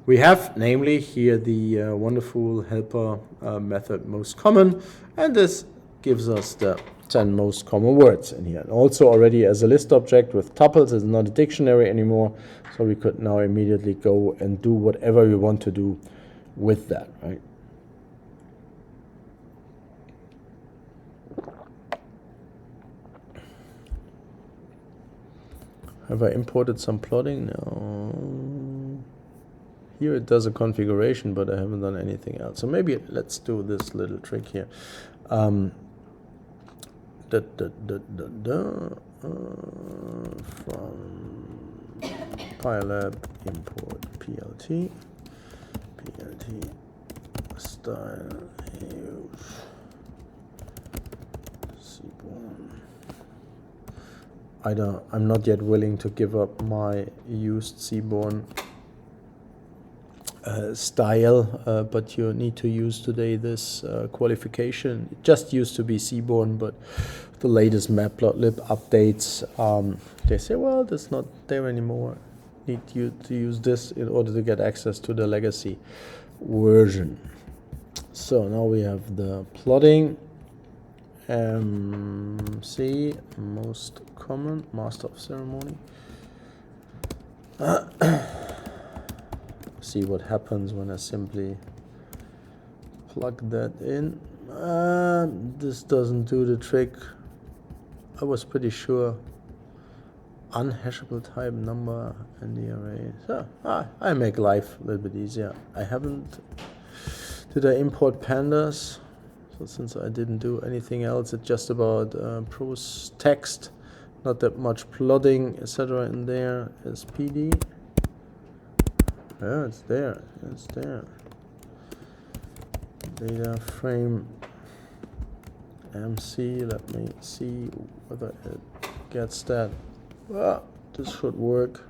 We have, namely, here the wonderful helper method most common, and this gives us the 10 most common words in here. And also already as a list object with tuples, it's not a dictionary anymore, so we could now immediately go and do whatever we want to do with that, right? Have I imported some plotting? No. Here it does a configuration, but I haven't done anything else. So maybe let's do this little trick here. From PyLab import PLT style use Seaborn. I'm not yet willing to give up my used Seaborn style, but you need to use today this qualification. It just used to be Seaborn, but the latest Matplotlib updates, they say, well, that's not there anymore. Need you to use this in order to get access to the legacy version. So now we have the plotting. MC, most common, master of ceremony. See what happens when I simply plug that in. This doesn't do the trick. I was pretty sure. Unhashable type number in the array. So I make life a little bit easier. I haven't. Did I import pandas? So since I didn't do anything else, it's just about prose text, not that much plotting, etc. in there. SPD. Yeah, it's there. It's there. Data frame MC. Let me see whether it gets that. This should work.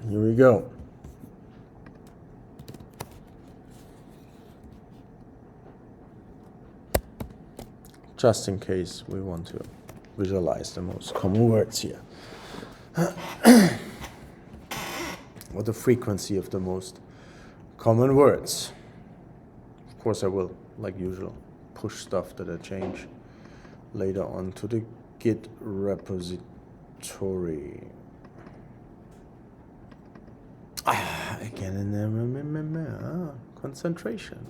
Here we go. Just in case we want to visualize the most common words here. Or the frequency of the most common words. Of course I will, like usual, push stuff that I change later on to the Git repository. Again in there, concentration.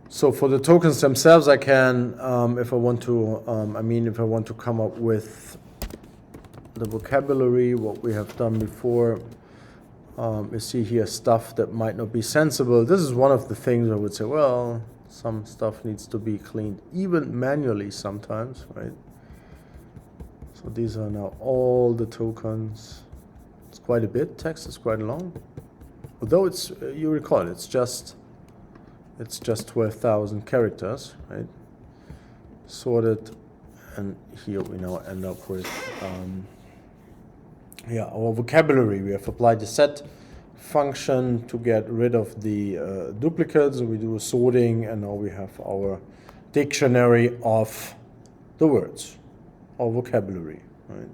So for the tokens themselves, I can, if I want to, if I want to come up with the vocabulary, what we have done before, you see here stuff that might not be sensible. This is one of the things I would say, well, some stuff needs to be cleaned, even manually sometimes, right? So these are now all the tokens. It's quite a bit. Text is quite long. Although it's, you recall, it's just 12,000 characters, right? sorted, and here we now end up with our vocabulary. We have applied the set function to get rid of the duplicates. We do a sorting, and now we have our dictionary of the words, our vocabulary. Right?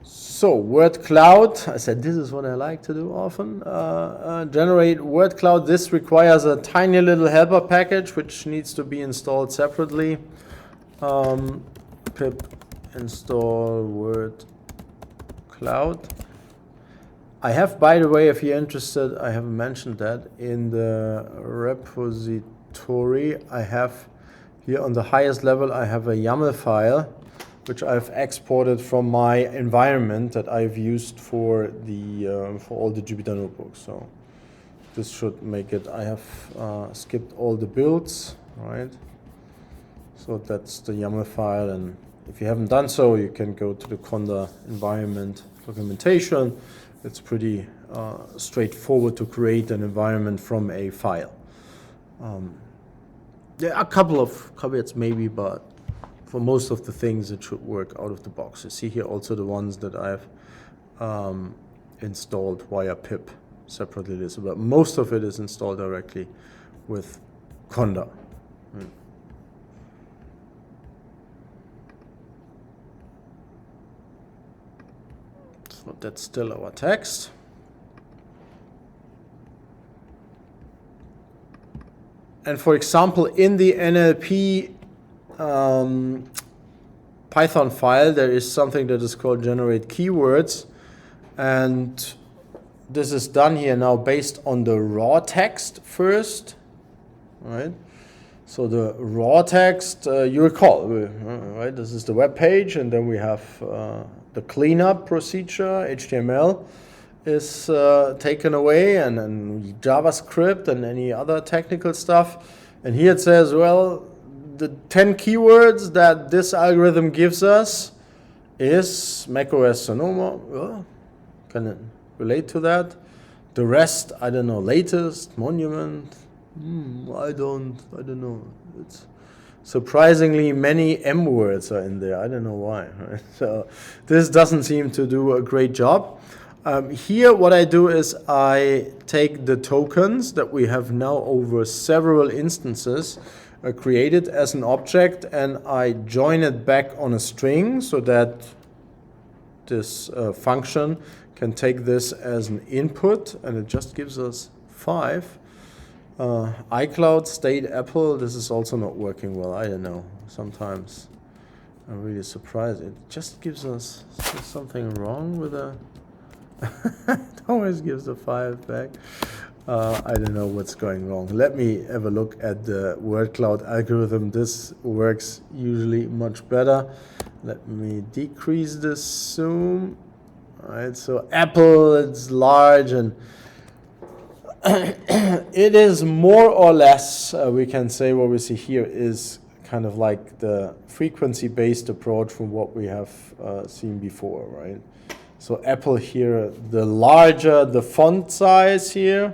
So word cloud, I said this is what I like to do often. Generate word cloud. This requires a tiny little helper package which needs to be installed separately. Pip install word cloud. I have, by the way, if you're interested, I haven't mentioned that in the repository. I have here on the highest level, I have a YAML file which I've exported from my environment that I've used for the for all the Jupyter notebooks. So this should make it. I have skipped all the builds, right? So that's the YAML file, and if you haven't done so, you can go to the Conda environment documentation. It's pretty straightforward to create an environment from a file. There are a couple of caveats maybe, but for most of the things it should work out of the box. You see here also the ones that I've installed via pip separately listed, but most of it is installed directly with Conda. So that's still our text. And for example, in the NLP Python file, there is something that is called generate keywords. And this is done here now based on the raw text first, right? So the raw text, you recall, right? This is the web page, and then we have the cleanup procedure. HTML is taken away, and then JavaScript and any other technical stuff. And here it says, well, the 10 keywords that this algorithm gives us is macOS Sonoma. Well, can it relate to that? The rest, I don't know, latest, monument. I don't know. It's surprisingly many M words are in there. I don't know why. Right? So this doesn't seem to do a great job. Here what I do is I take the tokens that we have now over several instances created as an object, and I join it back on a string so that this function can take this as an input, and it just gives us 5. iCloud, state, Apple, this is also not working well. I don't know. Sometimes I'm really surprised. It just gives us something wrong with a... it always gives a 5 back. I don't know what's going wrong. Let me have a look at the word cloud algorithm. This works usually much better. Let me decrease the zoom. All right, so Apple, it's large, and it is more or less, we can say what we see here is kind of like the frequency-based approach from what we have seen before, right? So Apple here, the larger the font size here,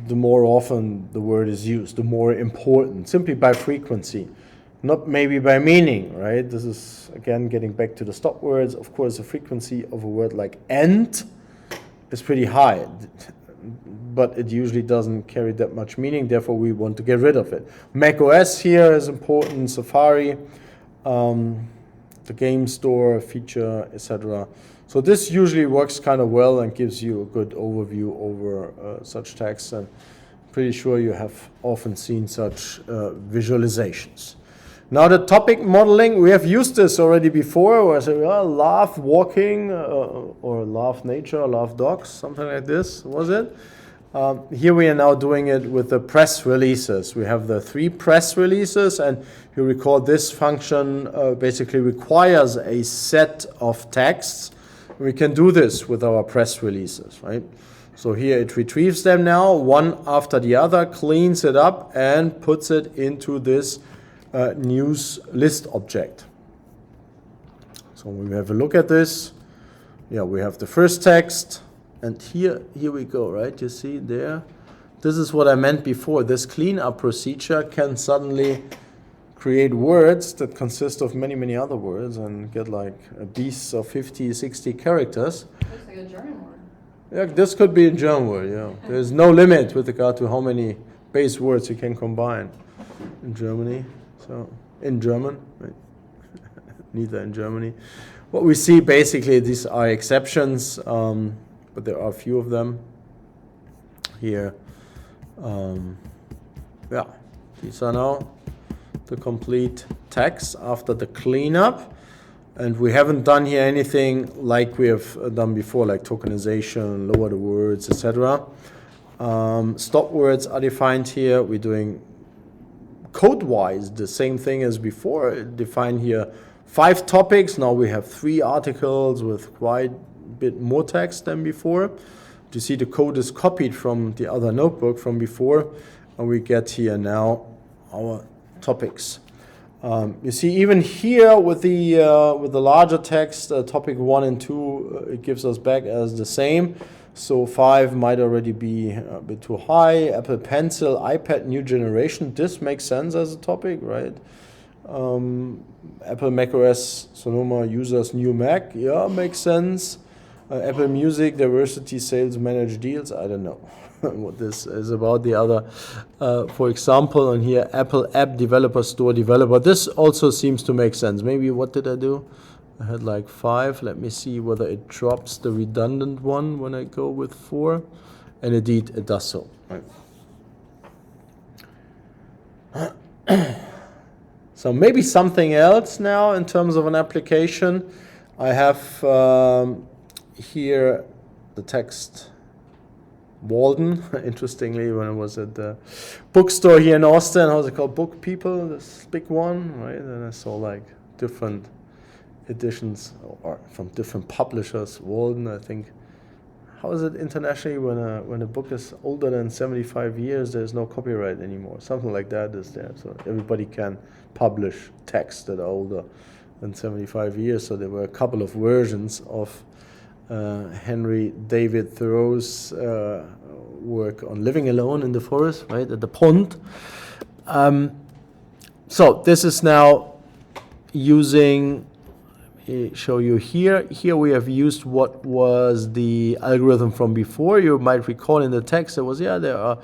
the more often the word is used, the more important, simply by frequency, not maybe by meaning, right? This is, again, getting back to the stop words. Of course, the frequency of a word like "and" is pretty high, but it usually doesn't carry that much meaning, therefore we want to get rid of it. macOS here is important, Safari, the game store feature, etc. So this usually works kind of well and gives you a good overview over such text, and pretty sure you have often seen such visualizations. Now the topic modeling, we have used this already before, where I say, well, love walking, or love nature, love dogs, something like this, was it? Here we are now doing it with the press releases. We have the 3 press releases, and you recall this function basically requires a set of texts. We can do this with our press releases, right? So here it retrieves them now, one after the other, cleans it up, and puts it into this news list object. So when we have a look at this, yeah, we have the first text, and here we go, right? You see there, this is what I meant before. This cleanup procedure can suddenly create words that consist of many, many other words and get like a beast of 50, 60 characters. Looks like a German word. Yeah, this could be a German word, yeah. There's no limit with regard to how many base words you can combine in Germany. So, in German, right? Neither in Germany. What we see basically, these are exceptions, but there are a few of them here. Yeah, these are now the complete text after the cleanup. And we haven't done here anything like we have done before, like tokenization, lower the words, etc. Stop words are defined here. We're doing code-wise the same thing as before. Define here 5 topics. Now we have 3 articles with quite a bit more text than before. You see the code is copied from the other notebook from before, and we get here now our topics. You see even here with the larger text, topic 1 and 2, it gives us back as the same. So 5 might already be a bit too high. Apple Pencil, iPad new generation. This makes sense as a topic, right? Apple macOS Sonoma users new Mac. Yeah, makes sense. Apple Music diversity sales managed deals. I don't know what this is about. The other, for example, on here, Apple App Developer Store Developer. This also seems to make sense. Maybe what did I do? I had like 5. Let me see whether it drops the redundant one when I go with 4. And indeed, it does so. Right. So maybe something else now in terms of an application. I have here the text Walden. Interestingly, when I was at the bookstore here in Austin, how's it called? Book People, this big one, right? And I saw like different editions or from different publishers. Walden, I think. How is it internationally when a book is older than 75 years, there's no copyright anymore? Something like that is there. So everybody can publish texts that are older than 75 years. So there were a couple of versions of Henry David Thoreau's work on living alone in the forest, right, at the pond. So this is now using, show you here. Here we have used what was the algorithm from before. You might recall in the text there was, there are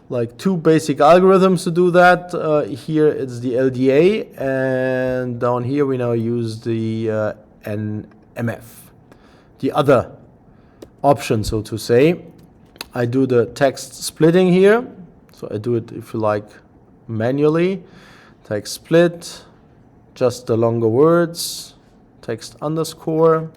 like 2 basic algorithms to do that. Here it's the LDA, and down here we now use the NMF. The other option, so to say. I do the text splitting here. So I do it, if you like, manually. Text split, just the longer words. Text underscore.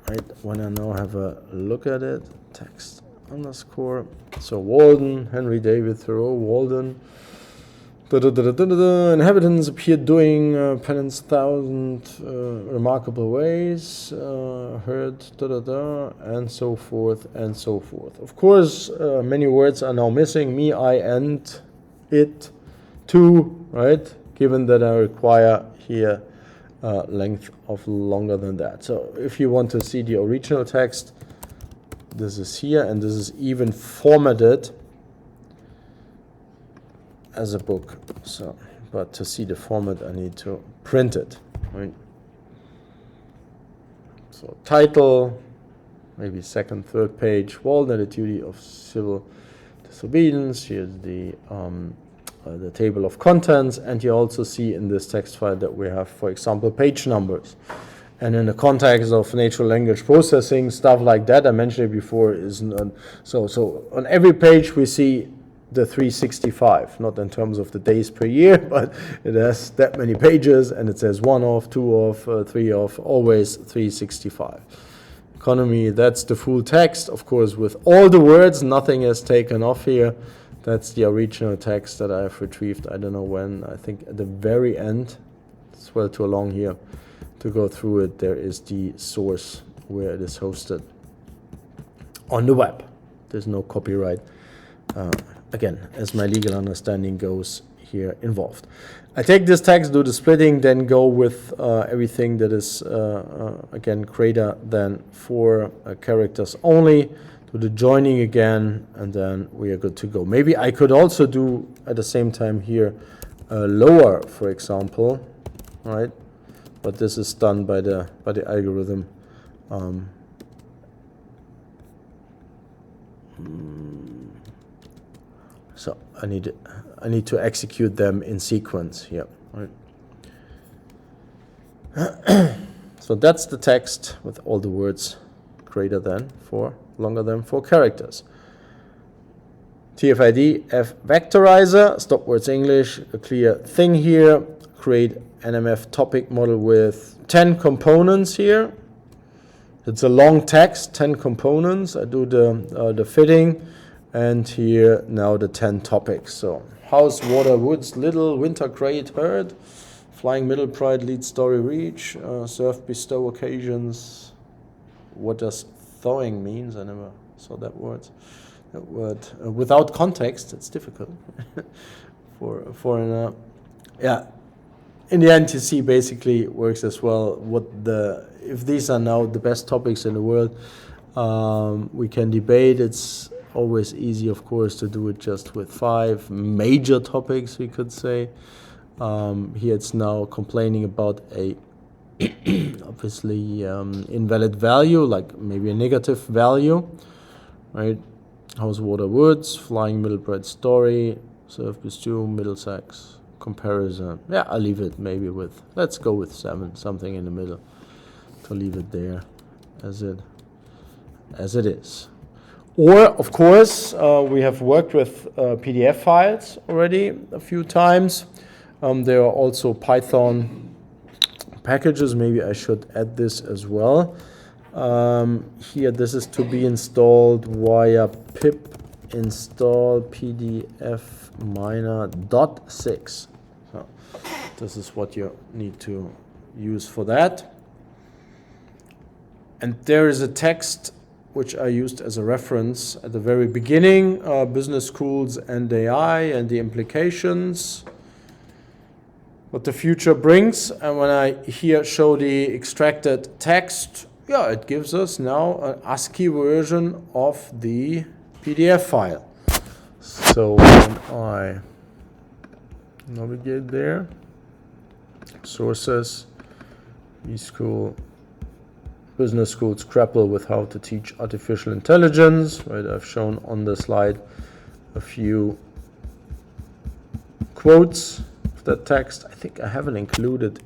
Right, when I now have a look at it, text underscore. So Walden, Henry David Thoreau, Walden. Inhabitants appeared doing penance 1,000 remarkable ways, heard, and so forth and so forth. Of course, many words are now missing. Me, I, and, it, to, right? Given that I require here length of longer than that. So if you want to see the original text, this is here, and this is even formatted as a book. So, but to see the format, I need to print it, right? So title, maybe 2nd, 3rd page, Walden, the duty of civil disobedience. Here's the table of contents, and you also see in this text file that we have, for example, page numbers. And in the context of natural language processing, stuff like that, I mentioned it before, is so on every page we see the 365, not in terms of the days per year, but it has that many pages, and it says 1 of, 2 of, 3 of, always 365. Economy, that's the full text, of course, with all the words, nothing is taken off here. That's the original text that I have retrieved, I don't know when, I think at the very end. It's well too long here to go through it. There is the source where it is hosted on the web. There's no copyright. Again, as my legal understanding goes here involved. I take this text, do the splitting, then go with everything that is, again, greater than 4 characters only. do the joining again, and then we are good to go. Maybe I could also do at the same time here lower, for example, right? But this is done by the algorithm. So I need to execute them in sequence here, right? So that's the text with all the words greater than 4, longer than 4 characters. TF-ID F vectorizer, stop words English, a clear thing here. Create NMF topic model with 10 components here. It's a long text, 10 components. I do the fitting, and here now the 10 topics. So house, water, woods, little, winter, great, herd, flying, middle, pride, lead, story, reach, serve, bestow, occasions. What does thawing means? I never saw that word. That word without context, it's difficult for an yeah. In the end, you see, basically works as well. If these are now the best topics in the world, we can debate. It's always easy, of course, to do it just with 5 major topics, we could say. Here it's now complaining about a obviously invalid value, like maybe a negative value, right? House, water, woods, flying, middle, bright, story, serve, bestow, Middlesex, comparison. Yeah, I'll leave it maybe with, let's go with 7, something in the middle, to leave it there as it is. Or, of course, we have worked with PDF files already a few times. There are also Python packages. Maybe I should add this as well. Here, this is to be installed via pip install pdf-miner.6. So this is what you need to use for that. And there is a text which I used as a reference at the very beginning, business schools and AI and the implications, what the future brings. And when I here show the extracted text, yeah, it gives us now an ASCII version of the PDF file. So when I navigate there, sources, eSchool, business schools grapple with how to teach artificial intelligence, right? I've shown on the slide a few quotes of that text. I think I haven't included,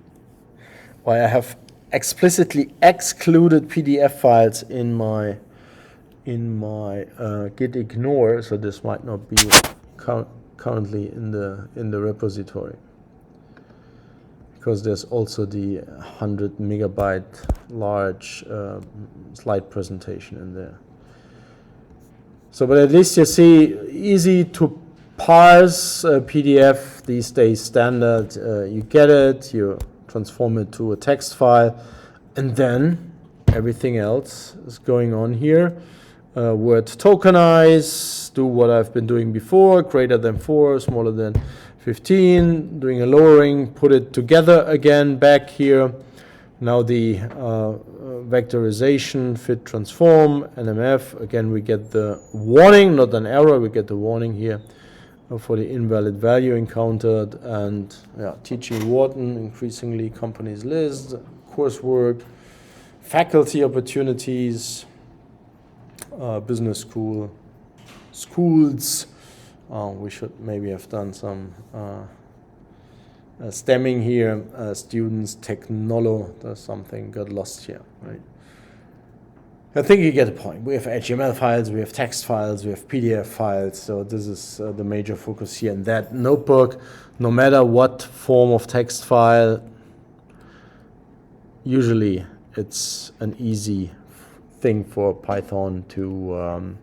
or I have explicitly excluded PDF files in my git ignore, so this might not be currently in the repository, because there's also the 100 megabyte large slide presentation in there. So, but at least you see, easy to parse PDF these days, standard. You get it, you transform it to a text file, and then everything else is going on here. Word tokenize, do what I've been doing before, greater than 4, smaller than 15, doing a lowering, put it together again back here. Now the vectorization, fit, transform, NMF. Again, we get the warning, not an error, we get the warning here for the invalid value encountered. And yeah, teaching Wharton, increasingly companies list, coursework, faculty opportunities, business school, schools. We should maybe have done some stemming here. Students, technolo, there's something got lost here, right? I think you get the point. We have HTML files, we have text files, we have PDF files. So this is the major focus here in that notebook. No matter what form of text file, usually it's an easy thing for Python to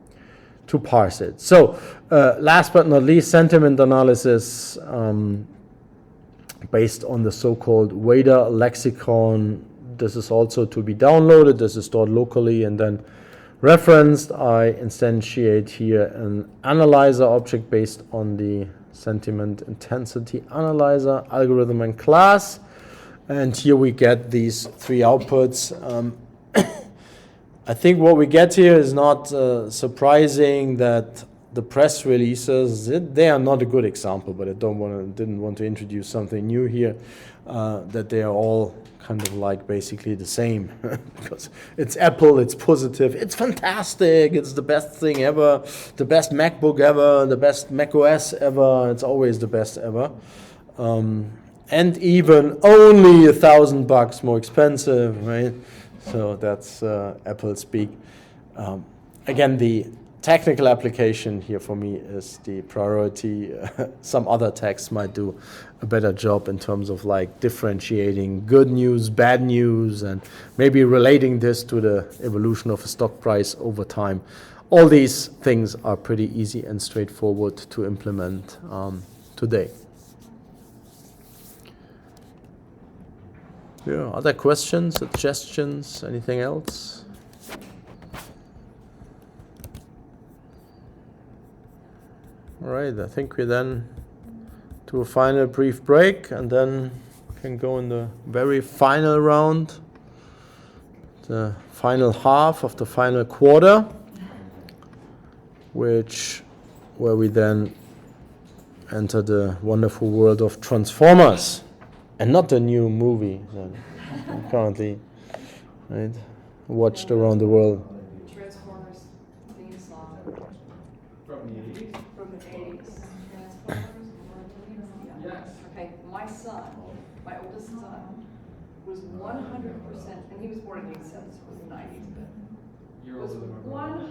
parse it. So last but not least, sentiment analysis based on the so-called Wada lexicon. This is also to be downloaded. This is stored locally and then referenced. I instantiate here an analyzer object based on the sentiment intensity analyzer algorithm and class. And here we get these 3 outputs. I think what we get here is not surprising that the press releases, they are not a good example, but I didn't want to introduce something new here, that they are all kind of like basically the same. Because it's Apple, it's positive, it's fantastic, it's the best thing ever, the best MacBook ever, the best macOS ever, it's always the best ever. And even only $1,000 more expensive, right? So that's Apple speak. Again, the technical application here for me is the priority. Some other techs might do a better job in terms of like differentiating good news, bad news, and maybe relating this to the evolution of a stock price over time. All these things are pretty easy and straightforward to implement today. Yeah, other questions, suggestions, anything else? All right, I think we then do a final brief break and then can go in the very final round, the final half of the final quarter, where we then enter the wonderful world of Transformers. And not the new movie that I currently watched around the world. Transformers theme song From the 80s? from the 80s. Transformers? Yeah. Yes. Okay, my son, my oldest son, was 100%, and he was born in '87, so it was the '90s, but You're was older than my brother.